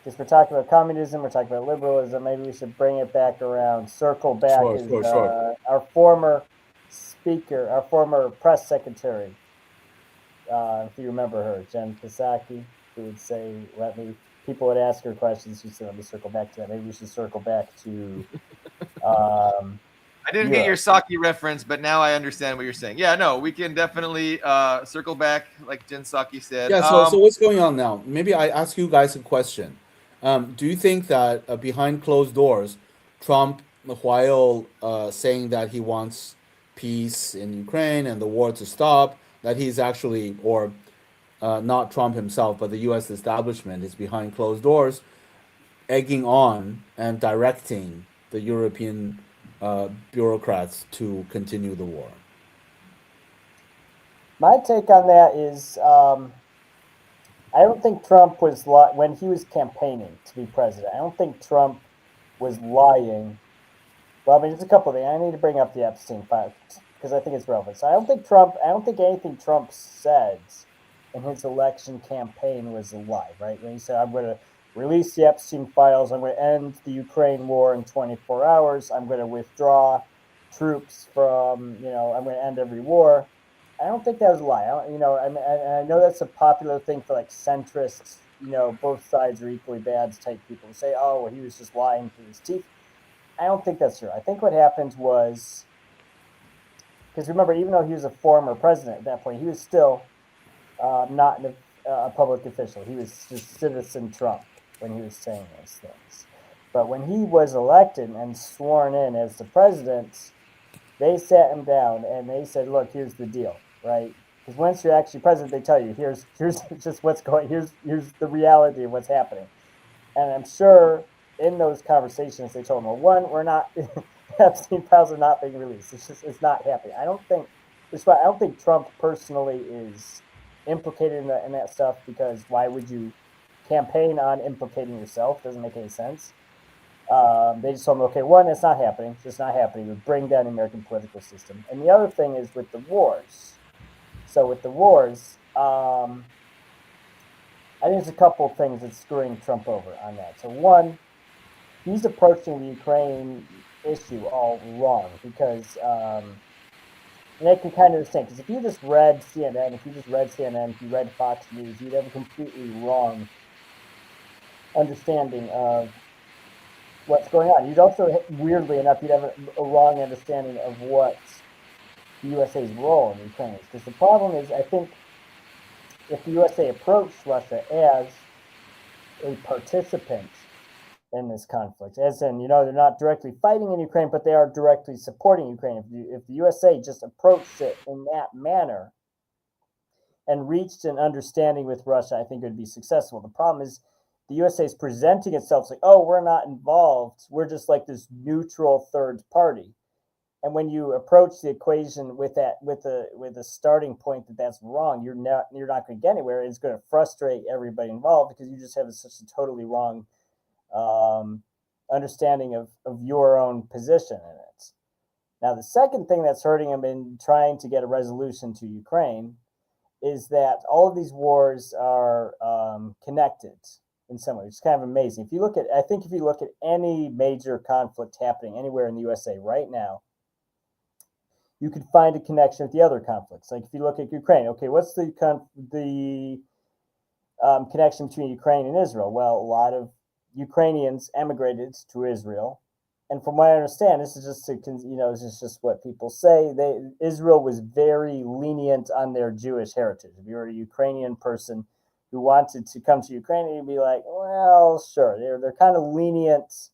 because we're talking about communism, we're talking about liberalism, maybe we should bring it back around, circle back Sure, as sure, sure. our former speaker, our former press secretary, if you remember her, Jen Psaki, who would say, let me, people would ask her questions, she'd say, let me circle back to that. Maybe we should circle back to I didn't get your Europe. Saki reference, but now I understand what you're saying. Yeah, no, we can definitely circle back, like Jen Saki said. Yeah, so what's going on now? Maybe I ask you guys a question. Do you think that behind closed doors, Trump, while saying that he wants peace in Ukraine and the war to stop, that he's actually, or not Trump himself, but the U.S. establishment is behind closed doors, egging on and directing the European bureaucrats to continue the war? My take on that is I don't think Trump was when he was campaigning to be president. I don't think Trump was lying. Well, I mean, there's a couple of things. I need to bring up the Epstein file because I think it's relevant. So I don't think Trump. I don't think anything Trump said in his election campaign was a lie. Right when he said, "I'm going to release the Epstein files. I'm going to end the Ukraine war in 24 hours. I'm going to withdraw troops from. I'm going to end every war." I don't think that was a lie. I know that's a popular thing for like centrists. Both sides are equally bad type people to say, "Oh, well, he was just lying through his teeth." I don't think that's true. I think what happened was because remember, even though he was a former president at that point, he was still not a public official. He was just citizen Trump when he was saying those things. But when he was elected and sworn in as the president, they sat him down and they said, "Look, here's the deal, right? Because once you're actually president, they tell you, here's just what's going. Here's the reality of what's happening." And I'm sure in those conversations they told him, "Well, one, we're not Epstein files are not being released. It's not happening." I don't think that's why I don't think Trump personally is implicated in that stuff because why would you campaign on implicating yourself? Doesn't make any sense. They just told him, okay, one, it's not happening. It would bring down the American political system. And the other thing is with the wars. So with the wars, I think there's a couple of things that's screwing Trump over on that. So one, he's approaching the Ukraine issue all wrong because, and I can kind of understand because if you just read CNN, if you read Fox News, you'd have a completely wrong understanding of what's going on. You'd also, weirdly enough, you'd have a wrong understanding of what the USA's role in Ukraine is. Because the problem is, I think, if the USA approached Russia as a participant in this conflict, as in, they're not directly fighting in Ukraine, but they are directly supporting Ukraine. If the USA just approached it in that manner and reached an understanding with Russia, I think it would be successful. The problem is the USA is presenting itself like, oh, we're not involved. We're just like this neutral third party. And when you approach the equation with a starting point that's wrong, you're not going to get anywhere. It's going to frustrate everybody involved because you just have such a totally wrong understanding of your own position in it. Now, the second thing that's hurting him in trying to get a resolution to Ukraine is that all of these wars are connected in some way. It's kind of amazing. If you look at any major conflict happening anywhere in the USA right now, you could find a connection with the other conflicts. Like if you look at Ukraine, okay, what's the connection between Ukraine and Israel? Well, a lot of Ukrainians emigrated to Israel, and from what I understand, this is just what people say. Israel was very lenient on their Jewish heritage. If you were a Ukrainian person who wanted to come to Ukraine, you'd be like, well, sure, they're kind of lenient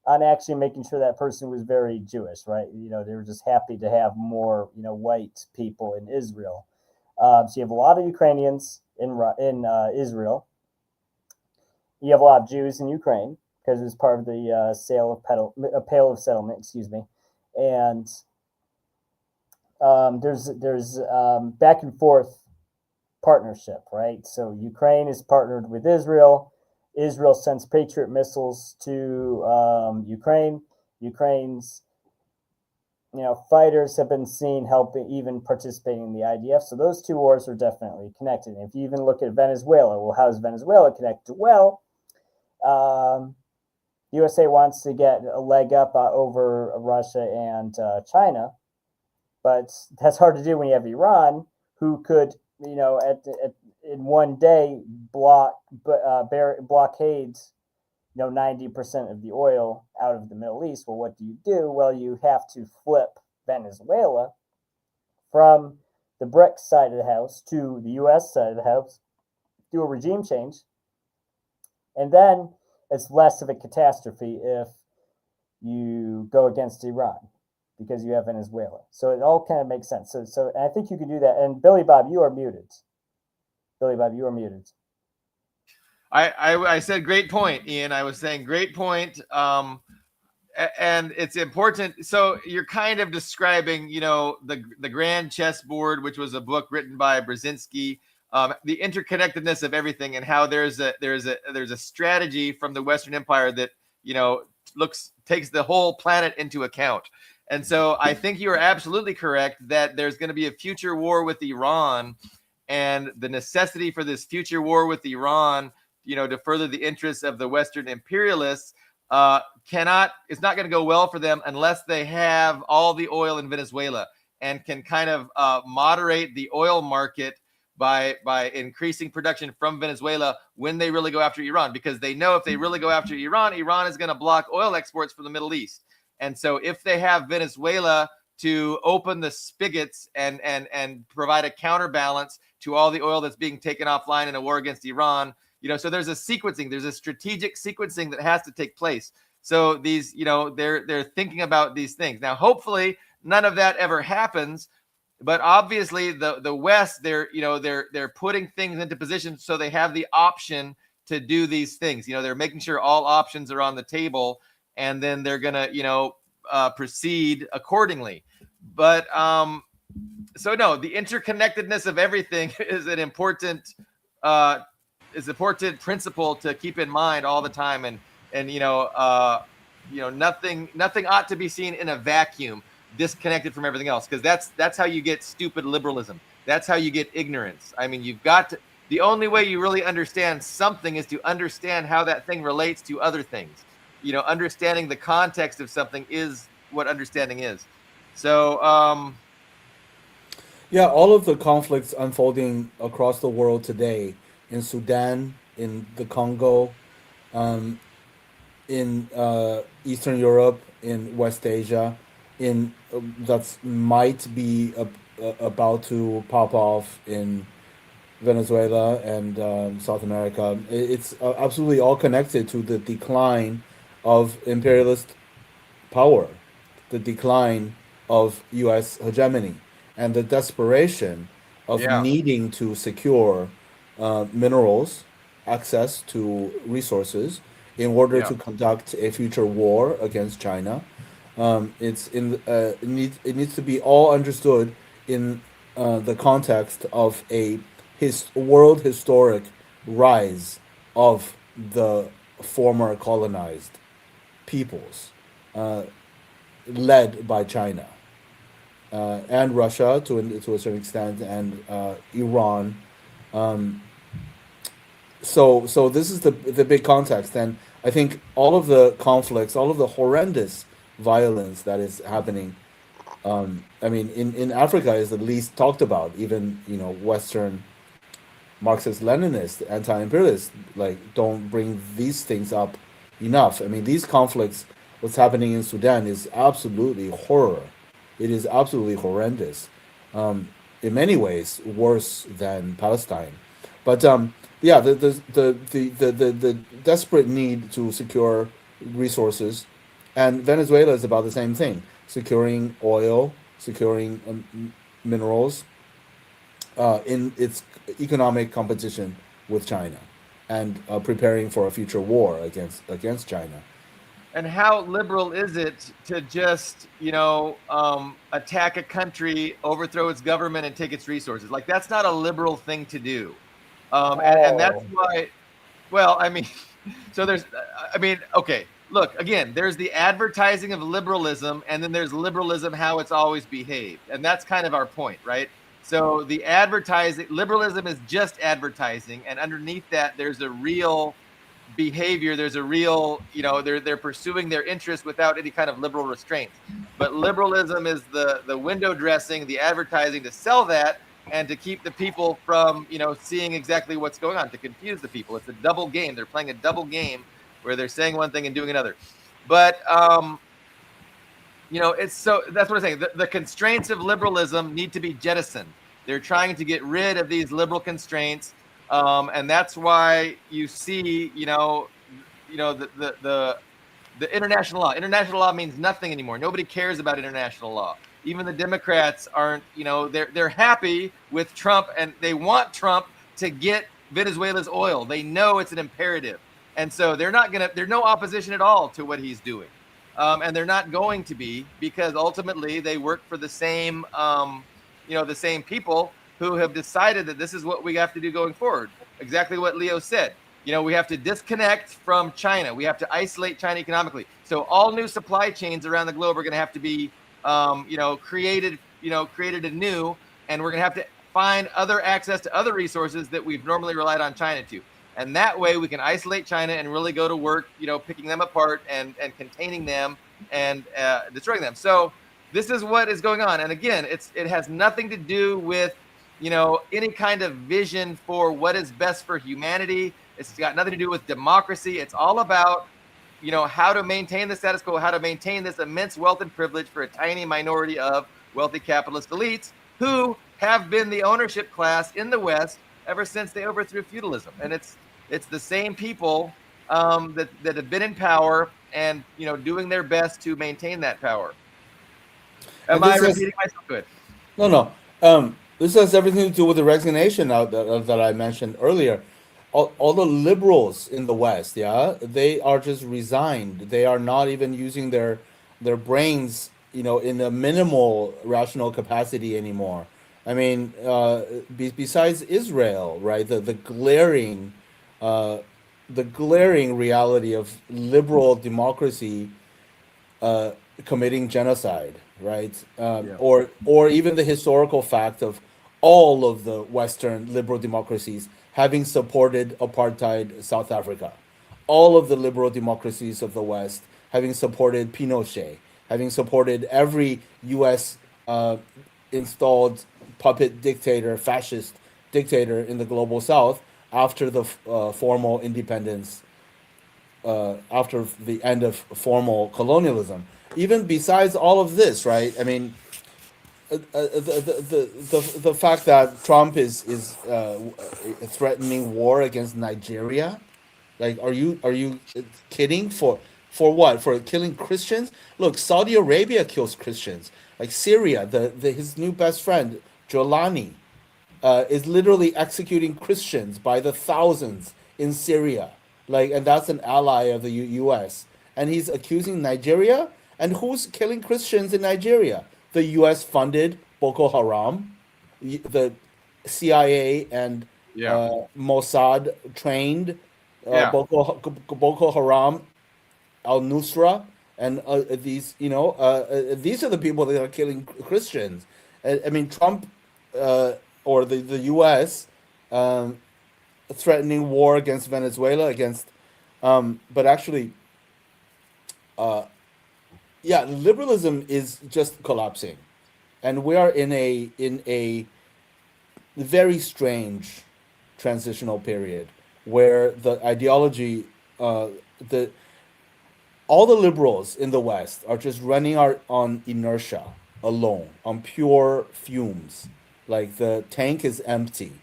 on actually making sure that person was very Jewish, right? They were just happy to have more, white people in Israel. So you have a lot of Ukrainians in Israel. You have a lot of Jews in Ukraine because it was part of the Pale of Settlement, excuse me. And there's back and forth partnership, right? So Ukraine is partnered with Israel. Israel sends Patriot missiles to Ukraine. Ukraine's fighters have been seen helping, even participating in the IDF. So those two wars are definitely connected. And if you even look at Venezuela, well, how is Venezuela connected? Well, the USA wants to get a leg up over Russia and China, but that's hard to do when you have Iran, who could, in one day blockades 90% of the oil out of the Middle East. Well, what do? Well, you have to flip Venezuela from the BRICS side of the house to the US side of the house, do a regime change, and then it's less of a catastrophe if you go against Iran because you have Venezuela. So it all kind of makes sense. So I think you can do that. And Billy Bob, you are muted. Billy Bob, you are muted. I said great point, Ian. I was saying great point. And it's important. So you're kind of describing, the grand chessboard, which was a book written by Brzezinski, the interconnectedness of everything, and how there's a strategy from the Western Empire that takes the whole planet into account. And so I think you are absolutely correct that there's going to be a future war with Iran, and the necessity for this future war with Iran, to further the interests of the Western imperialists, it's not going to go well for them unless they have all the oil in Venezuela and can kind of moderate the oil market by increasing production from Venezuela when they really go after Iran, because they know if they really go after Iran, Iran is going to block oil exports from the Middle East. And so if they have Venezuela to open the spigots and provide a counterbalance to all the oil that's being taken offline in a war against Iran, so there's a strategic sequencing that has to take place. So these, they're thinking about these things. Now, hopefully none of that ever happens, but obviously the West, they're putting things into position so they have the option to do these things. They're making sure all options are on the table, and then they're going to, proceed accordingly. But so no, the interconnectedness of everything is an important principle to keep in mind all the time, and nothing ought to be seen in a vacuum, disconnected from everything else, because that's how you get stupid liberalism. That's how you get ignorance. I mean, you've got to, the only way you really understand something is to understand how that thing relates to other things. Understanding the context of something is what understanding is. So, Yeah, all of the conflicts unfolding across the world today, in Sudan, in the Congo, um, in Eastern Europe, in West Asia, in that's might be about to pop off in Venezuela and South America. It's absolutely all connected to the decline of imperialist power, the decline of U.S. hegemony, and the desperation of yeah, needing to secure minerals, access to resources, in order yeah, to conduct a future war against China. It needs to be all understood in the context of a world historic rise of the former colonized peoples, uh, led by China and Russia to a certain extent, and Iran. Um, so this is the big context, and I think all of the conflicts, all of the horrendous violence that is happening. I mean, in Africa is the least talked about. Even Western Marxist Leninists, anti-imperialists, like don't bring these things up enough. I mean, these conflicts, what's happening in Sudan is absolutely horror. It is absolutely horrendous. In many ways, worse than Palestine. But yeah, the desperate need to secure resources, and Venezuela is about the same thing: securing oil, securing minerals, in its economic competition with China, and preparing for a future war against China. and how liberal is it to just attack a country, overthrow its government, and take its resources? Like, that's not a liberal thing to do. And that's Oh, why, well, I mean, so there's, I mean, okay, look, again, there's the advertising of liberalism, and then there's liberalism how it's always behaved, and that's kind of our point, right? So the advertising, liberalism is just advertising, and underneath that there's a real behavior, there's a real, they're pursuing their interests without any kind of liberal restraints. But liberalism is the window dressing, the advertising to sell that, and to keep the people from seeing exactly what's going on, to confuse the people. It's a double game. They're playing a double game where they're saying one thing and doing another. But it's, so that's what I'm saying. The constraints of liberalism need to be jettisoned. They're trying to get rid of these liberal constraints, and that's why you see, the international law. International law means nothing anymore. Nobody cares about international law. Even the Democrats aren't. They're happy with Trump, and they want Trump to get Venezuela's oil. They know it's an imperative, and so they're not gonna. There's no opposition at all to what he's doing. And they're not going to be, because ultimately they work for the same, the same people who have decided that this is what we have to do going forward. Exactly what Leo said. We have to disconnect from China. We have to isolate China economically. So all new supply chains around the globe are going to have to be, created anew, and we're going to have to find other access to other resources that we've normally relied on China to. And that way we can isolate China and really go to work, picking them apart and containing them and destroying them. So this is what is going on. And again, it has nothing to do with, any kind of vision for what is best for humanity. It's got nothing to do with democracy. It's all about, how to maintain the status quo, how to maintain this immense wealth and privilege for a tiny minority of wealthy capitalist elites who have been the ownership class in the West ever since they overthrew feudalism. And it's the same people that have been in power and doing their best to maintain that power. Am And I this has repeating myself? Good. no, no. This has everything to do with the resignation that I mentioned earlier. All the liberals in the West, yeah, they are just resigned. They are not even using their brains, in a minimal rational capacity anymore. I mean, besides Israel, right? Uh, the glaring reality of liberal democracy committing genocide, right? Yeah. Or even the historical fact of all of the Western liberal democracies having supported apartheid South Africa, all of the liberal democracies of the West having supported Pinochet, having supported every U.S. Installed puppet dictator, fascist dictator in the global South after the formal independence, after the end of formal colonialism. Even besides all of this, right? I mean, the fact that Trump is threatening war against Nigeria, like, are you kidding? For what? For killing Christians? Look, Saudi Arabia kills Christians. Like Syria, the his new best friend Jolani is literally executing Christians by the thousands in Syria. Like, and that's an ally of the U.S. And he's accusing Nigeria. And who's killing Christians in Nigeria? The U.S. funded Boko Haram, the CIA and Yeah. Mossad trained Yeah. Boko Haram, Al Nusra, and these are the people that are killing Christians. I mean, Trump or the U.S. Um, threatening war against Venezuela, but actually, yeah, liberalism is just collapsing, and we are in a very strange transitional period where the ideology, the all the liberals in the West are just running on inertia alone, on pure fumes. Like the tank is empty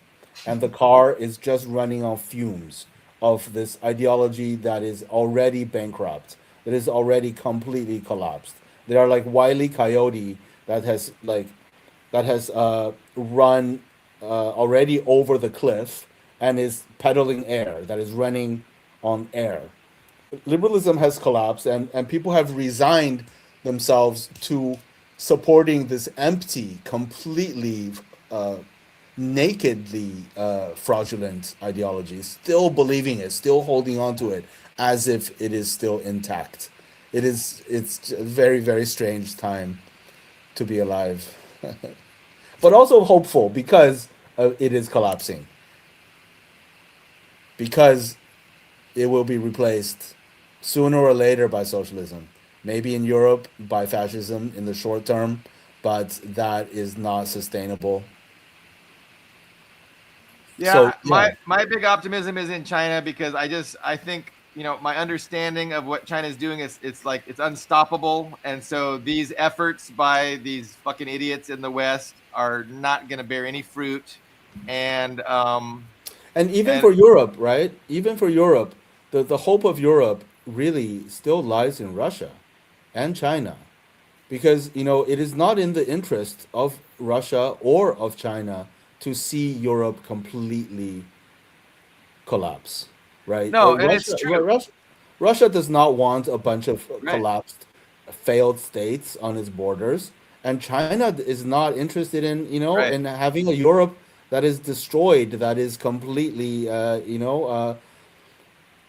and the car is just running on fumes of this ideology that is already bankrupt, that is already completely collapsed. They are like Wile E. Coyote that has run already over the cliff and is pedaling air, that is running on air. Liberalism has collapsed, and people have resigned themselves to supporting this empty, completely nakedly fraudulent ideology, still believing it, still holding on to it as if it is still intact. It's a very, very strange time to be alive, but also hopeful because it is collapsing, because it will be replaced sooner or later by socialism. Maybe in Europe by fascism in the short term, but that is not sustainable. So Yeah, yeah, my big optimism is in China because I think my understanding of what China is doing is it's unstoppable, and so these efforts by these fucking idiots in the West are not going to bear any fruit, and and even and for Europe, right? Even for Europe, the hope of Europe really still lies in Russia and China, because it is not in the interest of Russia or of China to see Europe completely collapse, right? no, and it's true, Russia does not want a bunch of right, collapsed, failed states on its borders, and China is not interested right. in having a Europe that is destroyed, that is completely,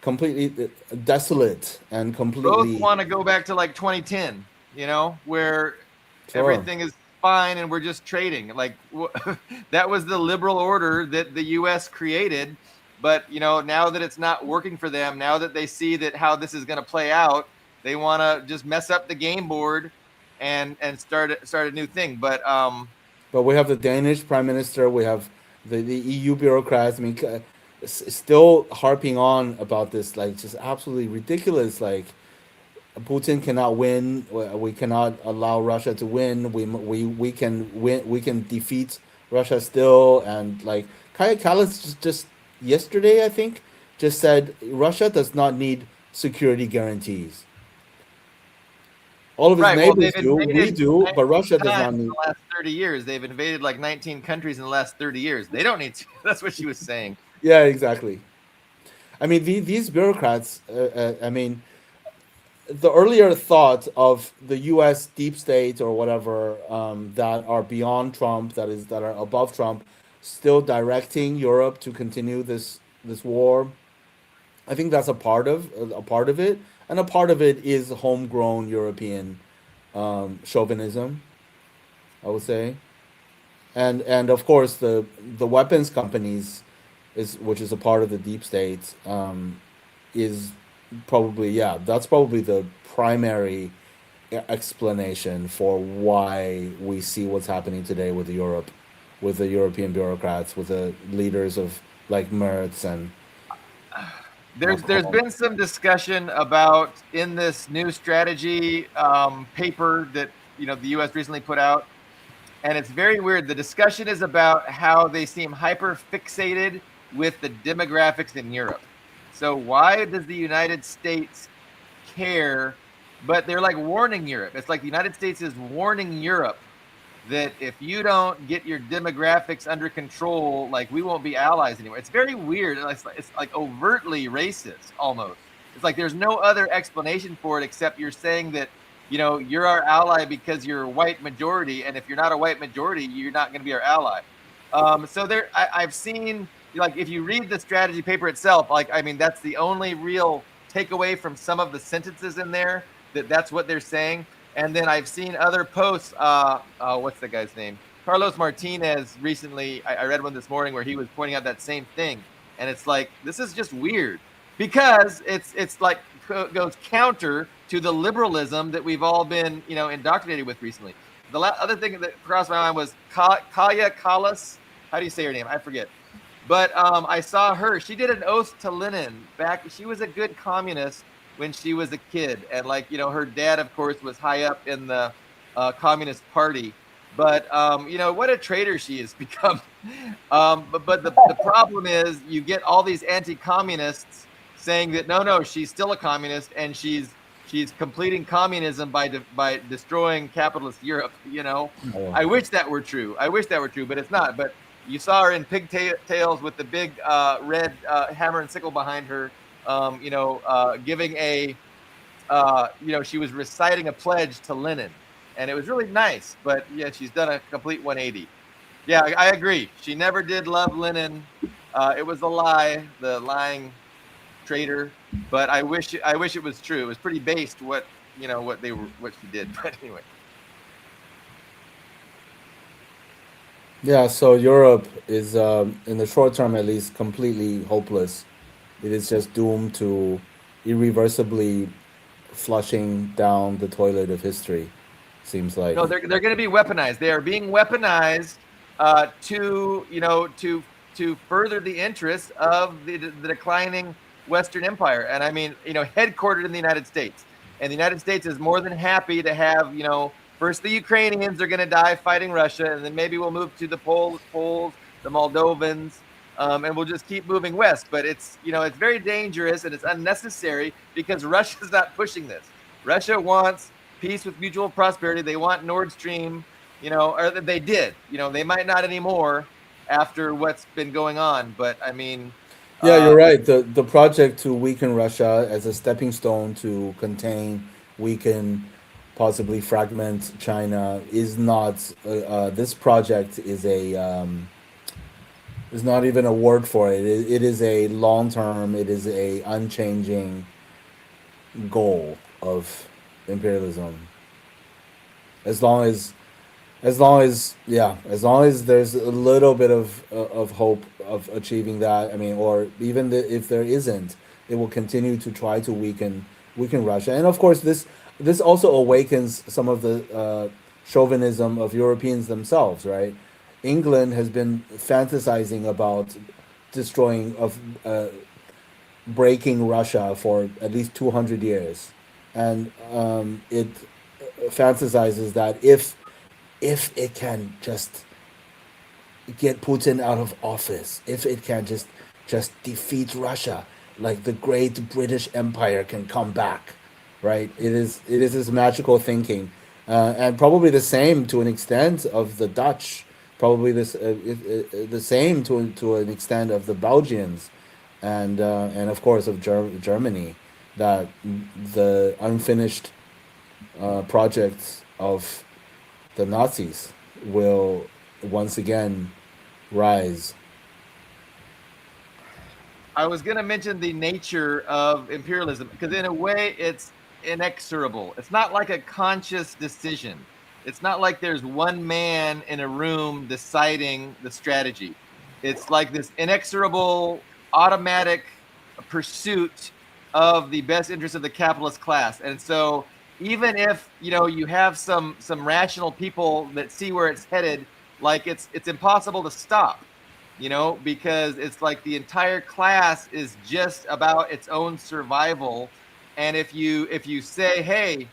completely desolate and Both completely. want to go back to like 2010, where Sure. everything is fine and we're just trading. Like that was the liberal order that the U.S. created. But now that it's not working for them, now that they see that how this is going to play out, they want to just mess up the game board and start a new thing. But we have the Danish prime minister, we have the EU bureaucrats. I mean, still harping on about this, like, just absolutely ridiculous. Like, Putin cannot win. We cannot allow Russia to win. We can win. We can defeat Russia still. And like Kaya Kallas just yesterday, I think, just said Russia does not need security guarantees. All of his right, well, they've neighbors do. We invaded do, but 19 Russia does times not in need. the last 30 years. They've invaded like 19 countries in the last 30 years. They don't need to. That's what she was saying. Yeah, exactly. I mean, these bureaucrats. I mean, the earlier thought of the U.S. deep state or whatever, that are beyond Trump, that are above Trump, still directing Europe to continue this war. I think that's a part of it, and a part of it is homegrown European chauvinism, I would say. and of course the weapons companies is which is a part of the deep state, is probably, yeah, that's probably the primary explanation for why we see what's happening today with Europe, with the European bureaucrats, with the leaders of like Merz and There's Macron. been some discussion about in this new strategy paper that the U.S. recently put out, and it's very weird. The discussion is about how they seem hyper fixated with the demographics in Europe. So why does the United States care? But they're like warning Europe. It's like the United States is warning Europe that if you don't get your demographics under control, like we won't be allies anymore. It's very weird. It's like overtly racist almost. It's like there's no other explanation for it except you're saying that you're our ally because you're a white majority, and if you're not a white majority, you're not going to be our ally. So I've seen, like, if you read the strategy paper itself, like, I mean, that's the only real takeaway from some of the sentences in there, that's what they're saying. And then I've seen other posts. What's the guy's name? Carlos Martinez recently. I read one this morning where he was pointing out that same thing, and it's like, this is just weird because it's like goes counter to the liberalism that we've all been indoctrinated with recently. The other thing that crossed my mind was Kaya Kallas. How do you say her name? I forget. But I saw her. She did an oath to Lenin back. She was a good communist when she was a kid, and like her dad, of course, was high up in the Communist Party. But what a traitor she has become. But the problem is you get all these anti-communists saying that no, she's still a communist and she's completing communism by destroying capitalist Europe. Oh. I wish that were true. But it's not. But you saw her in pigtails with the big red hammer and sickle behind her, giving a, she was reciting a pledge to Lenin, and it was really nice. But yeah, she's done a complete 180. Yeah, I agree. She never did love Lenin. It was a lie, the lying traitor. But I wish it was true. It was pretty based what she did. But anyway. Yeah, so Europe is, in the short term at least, completely hopeless. It is just doomed to irreversibly flushing down the toilet of history. Seems like. No, they're going to be weaponized. They are being weaponized to further the interests of the declining Western Empire. And I mean, headquartered in the United States. And the United States is more than happy to have, first the Ukrainians are going to die fighting Russia, and then maybe we'll move to the Poles, the Moldovans, and we'll just keep moving west. But it's very dangerous and it's unnecessary because Russia's not pushing this. Russia wants peace with mutual prosperity. They want Nord Stream, or they did. They might not anymore after what's been going on. But I mean, Yeah, you're right. The project to weaken Russia as a stepping stone to contain, weaken, possibly fragment China is not. This project is not even a word for it. It is a long term. It is a unchanging goal of imperialism. As long as as long as there's a little bit of hope of achieving that. I mean, or even if there isn't, it will continue to try to weaken Russia. And of course, this also awakens some of the chauvinism of Europeans themselves, right? England has been fantasizing about destroying of breaking Russia for at least 200 years, and it fantasizes that if it can just get Putin out of office, if it can just defeat Russia, like the great British Empire can come back, right? It is this magical thinking, and probably the same to an extent of the Dutch, probably the same to an extent of the Belgians, and of course of Germany, that the unfinished projects of the Nazis will once again rise. I was going to mention the nature of imperialism because in a way it's inexorable. It's not like a conscious decision. It's not like there's one man in a room deciding the strategy. It's like this inexorable, automatic pursuit of the best interest of the capitalist class. And so, even if you have some rational people that see where it's headed, like it's impossible to stop, because it's like the entire class is just about its own survival. And if you say, hey,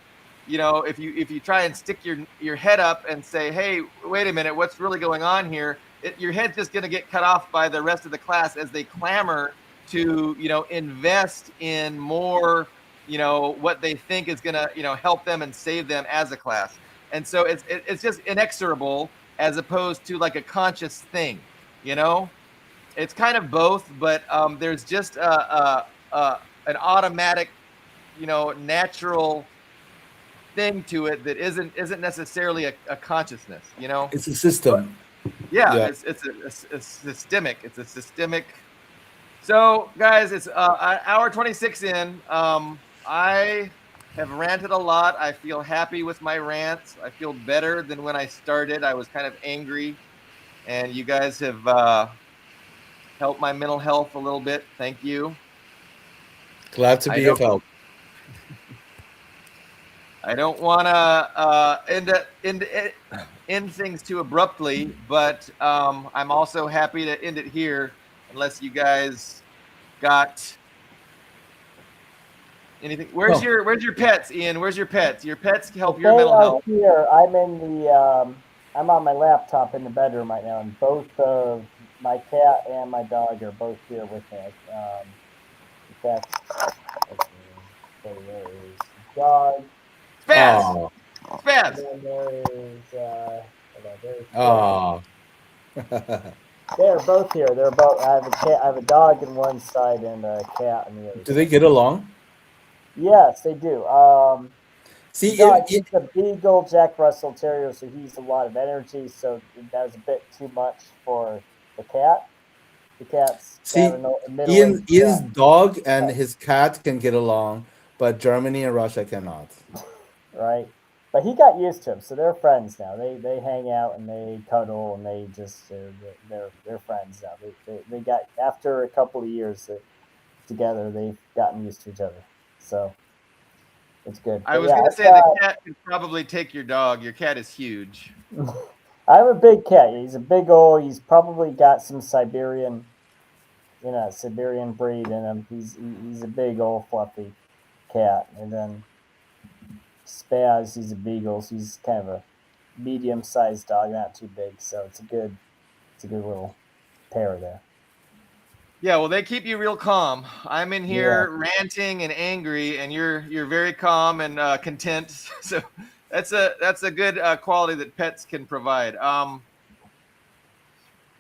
if you try and stick your head up and say, hey, wait a minute, what's really going on here, your head's just going to get cut off by the rest of the class as they clamor to invest in more, what they think is going to help them and save them as a class. And so it's just inexorable, as opposed to like a conscious thing. It's kind of both, but there's just an automatic, natural thing to it that isn't necessarily a consciousness. It's a system. Yeah, Yeah. it's systemic. It's a systemic. So, guys, it's hour 26 in. I have ranted a lot. I feel happy with my rants. I feel better than when I started. I was kind of angry, and you guys have helped my mental health a little bit. Thank you. Glad to I be don't- of help. I don't want to end things too abruptly, but I'm also happy to end it here, unless you guys got anything. Where's your pets, Ian? Where's your pets? Your pets help your They mental are health. here. I'm in the. I'm on my laptop in the bedroom right now, and both of my cat and my dog are both here with me. In fact, let's see. So there is the dog, Spaz, Oh, and Spaz. then there is. Hold on, there's oh. They're both here. They're both. I have a cat. I have a dog on one side and a cat on the other. Do they get along? Yes, they do. See, Dog, he's a Beagle Jack Russell Terrier, so he's a lot of energy. So that was a bit too much for the cat. The cat's see, kind of a middle-aged Ian's cat, dog and his cat can get along, but Germany and Russia cannot. right? But he got used to him, so they're friends now. They hang out and they cuddle and they just they're friends now. They got, after a couple of years together, they've gotten used to each other. So it's good. I But was yeah, gonna I've say got, the cat could probably take your dog. Your cat is huge. I have a big cat. He's a big old. He's probably got some Siberian, Siberian breed in him. He's a big old fluffy cat. And then Spaz, he's a beagle. So he's kind of a medium-sized dog, not too big. So it's a good little pair there. Yeah, well, they keep you real calm. I'm in here ranting and angry, and you're very calm and content. So that's a good quality that pets can provide.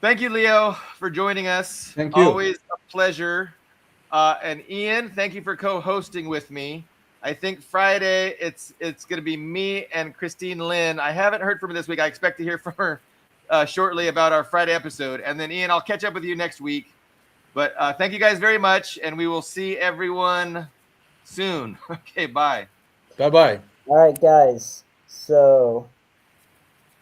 Thank you, Leo, for joining us. Thank you. Always a pleasure. And Ian, thank you for co-hosting with me. I think Friday it's going to be me and Christine Lynn. I haven't heard from her this week. I expect to hear from her shortly about our Friday episode. And then Ian, I'll catch up with you next week. But thank you guys very much, and we will see everyone soon. Okay, bye. Bye-bye. All right, guys. So